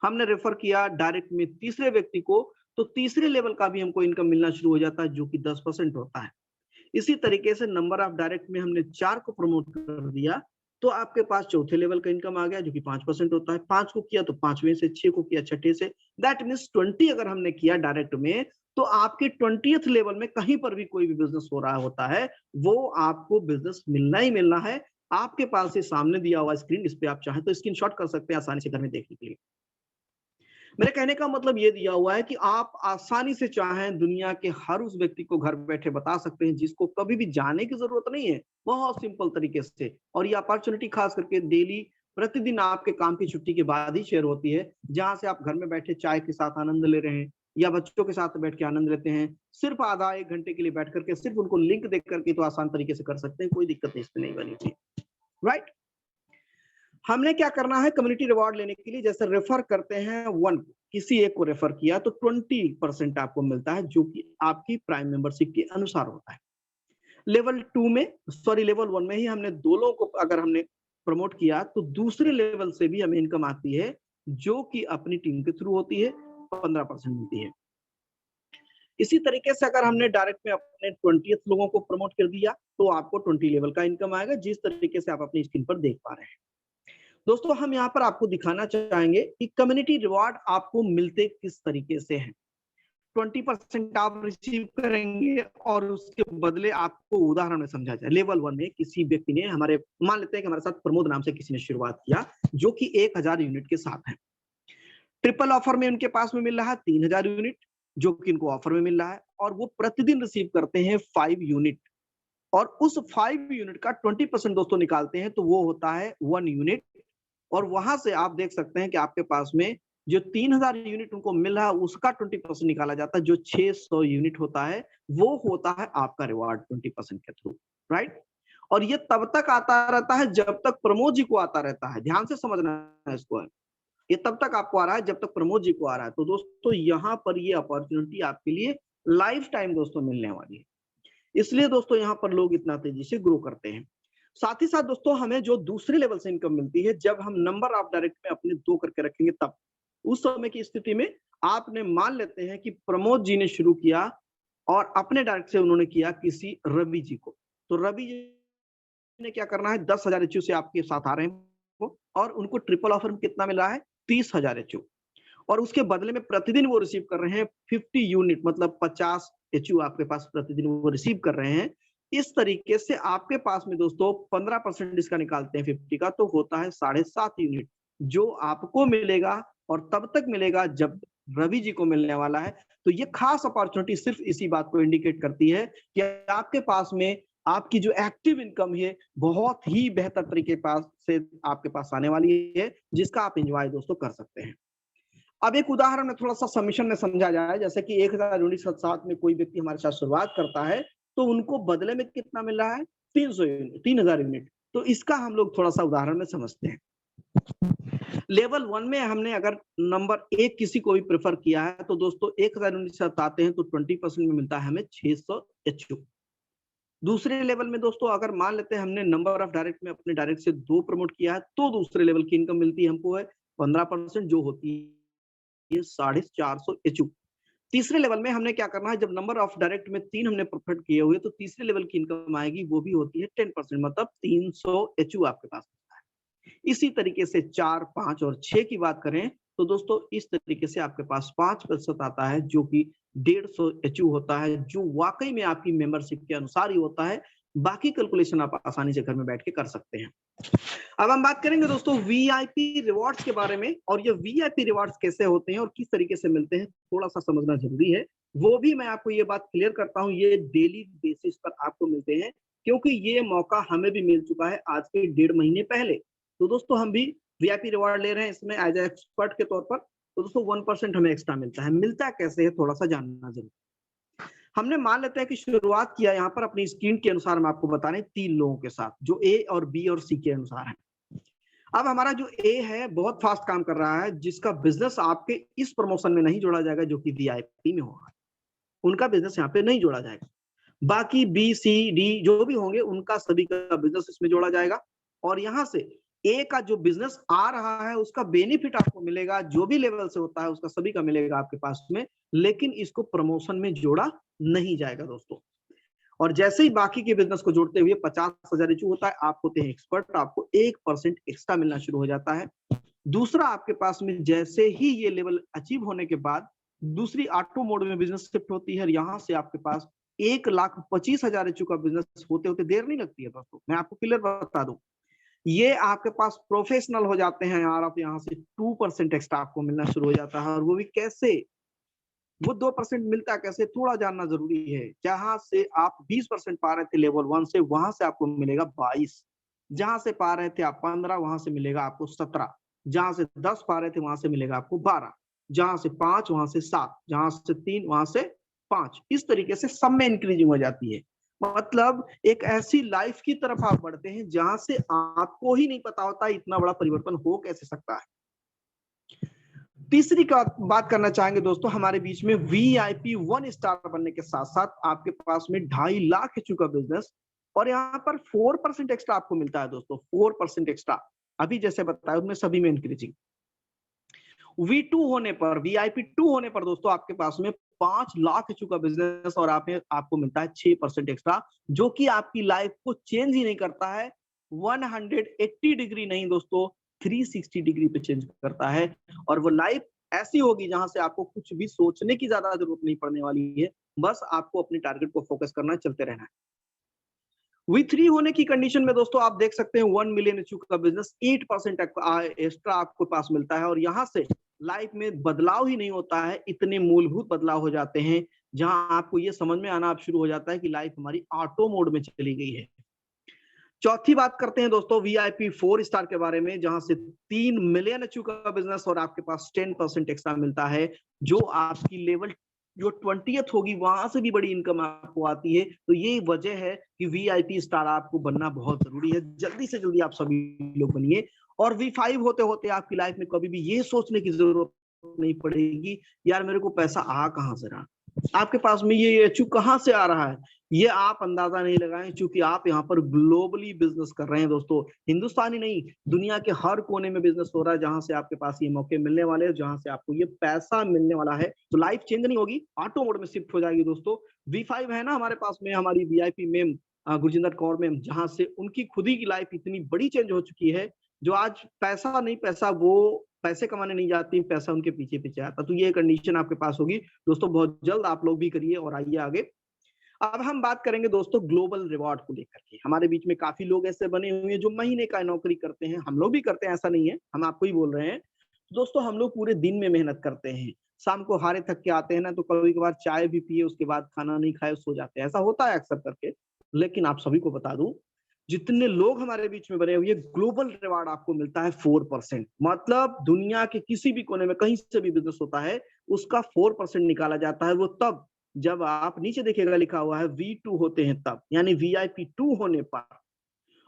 हमने रेफर किया डायरेक्ट में तीसरे व्यक्ति को, तो तीसरे लेवल का भी हमको इनकम मिलना शुरू हो जाता है, जो कि 10% होता है। इसी तरीके से नंबर ऑफ डायरेक्ट में हमने 4 को प्रमोट कर दिया, तो आपके पास चौथे लेवल का इनकम आ गया, जो कि 5% होता है। 5 को किया तो 5वें से, 6 को किया 6ठे से, दैट मीन्स 20 अगर हमने किया डायरेक्ट में, तो आपके 20th लेवल में कहीं पर भी कोई भी बिजनेस हो रहा होता है, वो आपको बिजनेस मिलना ही मिलना है। आपके पास ये सामने दिया हुआ स्क्रीन, इस पे आप चाहें तो स्क्रीनशॉट कर सकते हैं आसानी से घर में देखने के लिए। मेरे कहने का मतलब ये दिया हुआ है कि आप आसानी से चाहें दुनिया के हर उस व्यक्ति को घर बैठे बता सकते हैं, जिसको कभी भी जाने की जरूरत नहीं है, बहुत सिंपल तरीके से। और ये अपॉर्चुनिटी खास करके डेली, प्रतिदिन आपके काम की छुट्टी के बाद ही शेयर होती है, जहां से आप घर में बैठे चाय के साथ आनंद ले रहे हैं, या बच्चों के साथ बैठ के आनंद लेते हैं। सिर्फ आधा 1 घंटे के लिए बैठ करके सिर्फ उनको लिंक देख करके तो आसान तरीके से कर सकते हैं, कोई दिक्कत इसमें नहीं बनी थी, राइट। हमने क्या करना है कम्युनिटी रिवॉर्ड लेने के लिए, जैसे रेफर करते हैं 1 को, किसी एक को रेफर किया तो 20% आपको मिलता है, जो कि आपकी प्राइम मेंबरशिप के अनुसार होता है। लेवल 2 में, सॉरी लेवल 1 में ही हमने 2 लोगों को अगर हमने प्रमोट किया, तो दूसरे लेवल से भी हमें इनकम आती है, जो कि अपनी टीम के थ्रू होती है, 15% मिलती है। इसी तरीके से अगर हमने डायरेक्ट में अपने 20th लोगों को प्रमोट कर दिया, तो आपको 20 लेवल का इनकम आएगा, जिस तरीके से आप अपनी स्क्रीन पर देख पा रहे हैं। दोस्तों हम यहाँ पर आपको दिखाना चाहेंगे कि कम्युनिटी रिवॉर्ड आपको मिलते किस तरीके से हैं। 20% आप रिसीव करेंगे, और उसके बदले आपको उदाहरण में समझा जाए। लेवल 1 में किसी व्यक्ति ने हमारे, मान लेते हैं कि हमारे साथ प्रमोद नाम से किसी ने शुरुआत किया, जो कि 1000 यूनिट के साथ है। ट्रिपल ऑफर में उनके पास में मिल रहा है 3000 यूनिट, जो कि इनको ऑफर में मिल रहा है, और वो प्रतिदिन रिसीव करते हैं 5 यूनिट, और उस 5 यूनिट का 20% दोस्तों निकालते हैं, तो वो होता है 1 यूनिट। और वहां से आप देख सकते हैं कि आपके पास में जो 3000 यूनिट उनको मिल रहा है, उसका 20% निकाला जाता है, जो 600 यूनिट होता है, वो होता है आपका रिवार्ड 20% के थ्रू, राइट। और ये तब तक आता रहता है जब तक प्रमोद जी को आता रहता है, ध्यान से समझना है इसको। ये तब तक आपको आ रहा है जब तक प्रमोद जी को आ रहा है। तो दोस्तों यहाँ पर ये अपॉर्चुनिटी आपके लिए लाइफ टाइम दोस्तों मिलने वाली है, इसलिए दोस्तों यहाँ पर लोग इतना तेजी से ग्रो करते हैं। साथ ही साथ दोस्तों हमें जो दूसरे लेवल से इनकम मिलती है, जब हम नंबर ऑफ डायरेक्ट में अपने 2 करके रखेंगे, तब उस समय की स्थिति में आपने, मान लेते हैं कि प्रमोद जी ने शुरू किया, और अपने डायरेक्ट से उन्होंने किया किसी रवि जी को, तो रवि जी ने क्या करना है, 10,000 एचयू से आपके साथ आ रहे हैं वो, और उनको ट्रिपल ऑफर में कितना मिल रहा है, 30,000 एचयू, और उसके बदले में प्रतिदिन वो रिसीव कर रहे हैं 50 यूनिट, मतलब 50 एचयू आपके पास प्रतिदिन वो रिसीव कर रहे हैं। इस तरीके से आपके पास में दोस्तों 15% इसका निकालते हैं 50 का, तो होता है 7.5 यूनिट, जो आपको मिलेगा, और तब तक मिलेगा जब रवि जी को मिलने वाला है। तो ये खास अपॉर्चुनिटी सिर्फ इसी बात को इंडिकेट करती है कि आपके पास में आपकी जो एक्टिव इनकम है, बहुत ही बेहतर तरीके पास से आपके पास आने वाली है, जिसका आप एंजॉय दोस्तों कर सकते हैं। अब एक उदाहरण में थोड़ा सा सबमिशन में समझा जाए, जैसे कि 1000 यूनिट साथ में कोई व्यक्ति हमारे साथ शुरुआत करता है, तो उनको बदले में कितना मिल रहा है, 300 यूनिट, 3000 यूनिट। तो इसका हम लोग थोड़ा सा उदाहरण में समझते हैं। लेवल 1 में हमने अगर नंबर 1 किसी को भी प्रेफर किया है तो दोस्तों 1000 यूनिट से आते हैं तो 20% में मिलता है हमें 600 एचयू। दूसरे लेवल में दोस्तों अगर मान लेते हैं हमने नंबर ऑफ डायरेक्ट में अपने डायरेक्ट से 2 प्रमोट किया है तो दूसरे लेवल की इनकम मिलती है हमको है 15% जो होती है 450 एचयू। तीसरे लेवल में हमने क्या करना है, जब नंबर ऑफ डायरेक्ट में 3 हमने परफेक्ट किए हुए तो तीसरे लेवल की इनकम आएगी, वो भी होती है 10%, मतलब 300 एचयू आपके पास होता है। इसी तरीके से 4, 5 और 6 की बात करें तो दोस्तों इस तरीके से आपके पास 5% आता है जो कि 150 एचयू होता है, जो वाकई में आपकी मेंबरशिप के अनुसार ही होता है। बाकी कैलकुलेशन आप आसानी से घर में बैठ के कर सकते हैं। अब हम बात करेंगे दोस्तों वीआईपी रिवॉर्ड्स के बारे में, और ये वीआईपी रिवॉर्ड्स कैसे होते हैं और किस तरीके से मिलते हैं थोड़ा सा समझना जरूरी है। वो भी मैं आपको ये बात क्लियर करता हूँ, ये डेली बेसिस पर आपको मिलते हैं, क्योंकि ये मौका हमें भी मिल चुका है आज के 1.5 महीने पहले। तो दोस्तों हम भी वीआईपी रिवॉर्ड ले रहे हैं इसमें एज ए एक्सपर्ट के तौर पर। तो दोस्तों 1% हमें एक्स्ट्रा मिलता है। मिलता कैसे है थोड़ा सा जानना जरूरी। हमने मान लेते हैं कि शुरुआत किया यहाँ पर अपनी स्क्रीन के अनुसार, मैं आपको बता रहे 3 लोगों के साथ जो ए और बी और सी के अनुसार है। अब हमारा जो ए है बहुत फास्ट काम कर रहा है, जिसका बिजनेस आपके इस प्रमोशन में नहीं जोड़ा जाएगा जो कि वीआईपी में होगा, उनका बिजनेस यहाँ पे नहीं जोड़ा जाएगा। बाकी बी सी डी जो भी होंगे उनका सभी का बिजनेस इसमें जोड़ा जाएगा, और यहाँ से ए का जो बिजनेस आ रहा है उसका बेनिफिट आपको मिलेगा, जो भी लेवल से होता है उसका सभी का मिलेगा आपके पास में, लेकिन इसको प्रमोशन में जोड़ा नहीं जाएगा दोस्तों। और जैसे ही बाकी के बिजनेस को जोड़ते हुए 50,000 इशू होता है, आप होते हैं एक्सपर्ट, आपको 1% एक्स्ट्रा मिलना शुरू हो जाता है। दूसरा, आपके पास में जैसे ही ये लेवल अचीव होने के बाद दूसरी ऑटो मोड में बिजनेस शिफ्ट होती है, यहाँ से आपके पास 1,25,000 इशू का बिजनेस होते होते देर नहीं लगती है दोस्तों। मैं आपको क्लियर बता दूं, ये आपके पास प्रोफेशनल हो जाते हैं यार, आप यहाँ से 2% एक्स्ट्रा आपको मिलना शुरू हो जाता है। और वो भी कैसे, वो 2% मिलता कैसे थोड़ा जानना जरूरी है। जहां से आप 20% पा रहे थे लेवल 1 से, वहां से आपको मिलेगा 22। जहां से पा रहे थे आप 15, वहां से मिलेगा आपको 17। जहां से 10 पा रहे थे वहां से मिलेगा आपको 12। जहां से 5 वहां से 7, जहां से 3 वहां से 5। इस तरीके से सब में इंक्रीजिंग हो जाती है। मतलब एक ऐसी लाइफ की तरफ आप बढ़ते हैं जहां से आपको ही नहीं पता होता इतना बड़ा परिवर्तन हो कैसे सकता है। तीसरी का बात करना चाहेंगे दोस्तों, हमारे बीच में वीआईपी 1 स्टार बनने के साथ साथ आपके पास में 2.5 लाख एचयू का बिजनेस, और यहाँ पर 4% एक्स्ट्रा आपको मिलता है दोस्तों। 4% एक्स्ट्रा अभी जैसे बताया उनमें सभी में इंक्रीजिंग। V2 होने पर, वीआईपी 2 होने पर दोस्तों आपके पास में 5 लाख एचयू का बिजनेस, और आपको मिलता है 6% एक्स्ट्रा, जो कि आपकी लाइफ को चेंज ही नहीं करता है। 180 डिग्री नहीं दोस्तों, 360 डिग्री पे चेंज करता है। और वो लाइफ ऐसी होगी जहां से आपको कुछ भी सोचने की ज्यादा जरूरत नहीं पड़ने वाली है, बस आपको अपने टारगेट को फोकस करना है, चलते रहना है। V3 होने की कंडीशन में दोस्तों आप देख सकते हैं 1 मिलियन एचयू का बिजनेस, 8% एक्स्ट्रा आपके पास मिलता है, और यहाँ से लाइफ में बदलाव ही नहीं होता है, इतने मूलभूत बदलाव हो जाते हैं जहां आपको ये समझ में आना अब शुरू हो जाता है कि लाइफ हमारी ऑटो मोड में चली गई है। चौथी बात करते हैं दोस्तों वीआईपी 4 स्टार के बारे में, जहां से 3 मिलियन एचयू का बिजनेस और आपके पास 10% एक्स्ट्रा मिलता है, जो आपकी लेवल जो 20th होगी वहां से भी बड़ी इनकम आपको आती है। तो ये वजह है कि वीआईपी स्टार आपको बनना बहुत जरूरी है। जल्दी से जल्दी आप सभी लोग बनिए, और V5 होते होते आपकी लाइफ में कभी भी ये सोचने की जरूरत नहीं पड़ेगी यार मेरे को पैसा आ कहां से रहा, आपके पास में ये एचयू कहां से आ रहा है, ये आप अंदाजा नहीं लगाएं, क्योंकि आप यहाँ पर ग्लोबली बिजनेस कर रहे हैं दोस्तों। हिंदुस्तानी नहीं, दुनिया के हर कोने में बिजनेस हो रहा है, जहां से आपके पास ये मौके मिलने वाले हैं, जहां से आपको ये पैसा मिलने वाला है। तो लाइफ चेंज नहीं होगी, ऑटो मोड में शिफ्ट हो जाएगी दोस्तों। V5 है ना हमारे पास में, हमारी VIP ma'am Gurjinder Kaur ma'am, जहां से उनकी खुद ही की लाइफ इतनी बड़ी चेंज हो चुकी है, जो आज पैसा नहीं, पैसा वो पैसे कमाने नहीं जाती, पैसा उनके पीछे पीछे आता। तो ये कंडीशन आपके पास होगी दोस्तों, बहुत जल्द आप लोग भी करिए और आइए आगे। अब हम बात करेंगे दोस्तों ग्लोबल रिवॉर्ड को लेकर के। हमारे बीच में काफी लोग ऐसे बने हुए हैं जो महीने का नौकरी करते हैं, हम लोग भी करते हैं, ऐसा नहीं है, हम आपको ही बोल रहे हैं दोस्तों। हम लोग पूरे दिन में मेहनत करते हैं, शाम को हारे थक के आते हैं ना, तो कभी कभार चाय भी पिए, उसके बाद खाना नहीं खाए सो जाते हैं, ऐसा होता है अक्सर करके। लेकिन आप सभी को बता दूं, जितने लोग हमारे बीच में बने हुए, ग्लोबल रिवार्ड आपको मिलता है 4%। मतलब दुनिया के किसी भी कोने में कहीं से भी बिजनेस होता है, उसका 4% निकाला जाता है। वो तब जब आप नीचे देखिएगा लिखा हुआ है V2 होते हैं तब, यानी VIP 2 होने पर।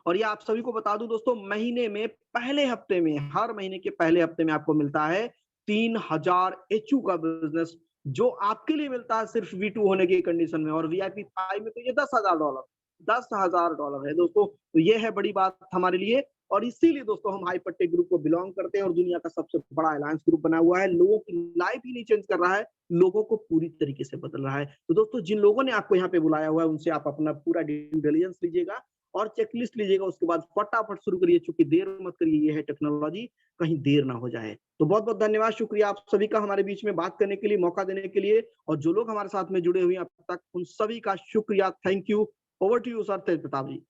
और ये आप सभी को बता दूं दोस्तों, महीने में पहले हफ्ते में, हर महीने के पहले हफ्ते में आपको मिलता है 3000 एचयू का बिजनेस, जो आपके लिए मिलता है सिर्फ V2 होने की कंडीशन में। और VIP 5 में तो ये $10,000 है दोस्तों। तो ये है बड़ी बात हमारे लिए, और इसीलिए दोस्तों हम हाइपरटेक ग्रुप को बिलोंग करते हैं और दुनिया का सबसे बड़ा अलायंस ग्रुप बना हुआ है। लोगों की लाइफ ही नहीं चेंज कर रहा है, लोगों को पूरी तरीके से बदल रहा है। तो दोस्तों, जिन लोगों ने आपको यहाँ पे बुलाया हुआ है, उनसे आप अपना पूरा ड्यू डिलिजेंस लीजिएगा और चेकलिस्ट लीजिएगा। उसके बाद फटाफट शुरू करिए, चूंकि देर मत करिए, ये है टेक्नोलॉजी, कहीं देर ना हो जाए। तो बहुत बहुत धन्यवाद, शुक्रिया आप सभी का हमारे बीच में बात करने के लिए, मौका देने के लिए। और जो लोग हमारे साथ में जुड़े हुए हैं अब तक, उन सभी का शुक्रिया, thank you. Over to you sir, Tej Pratap ji.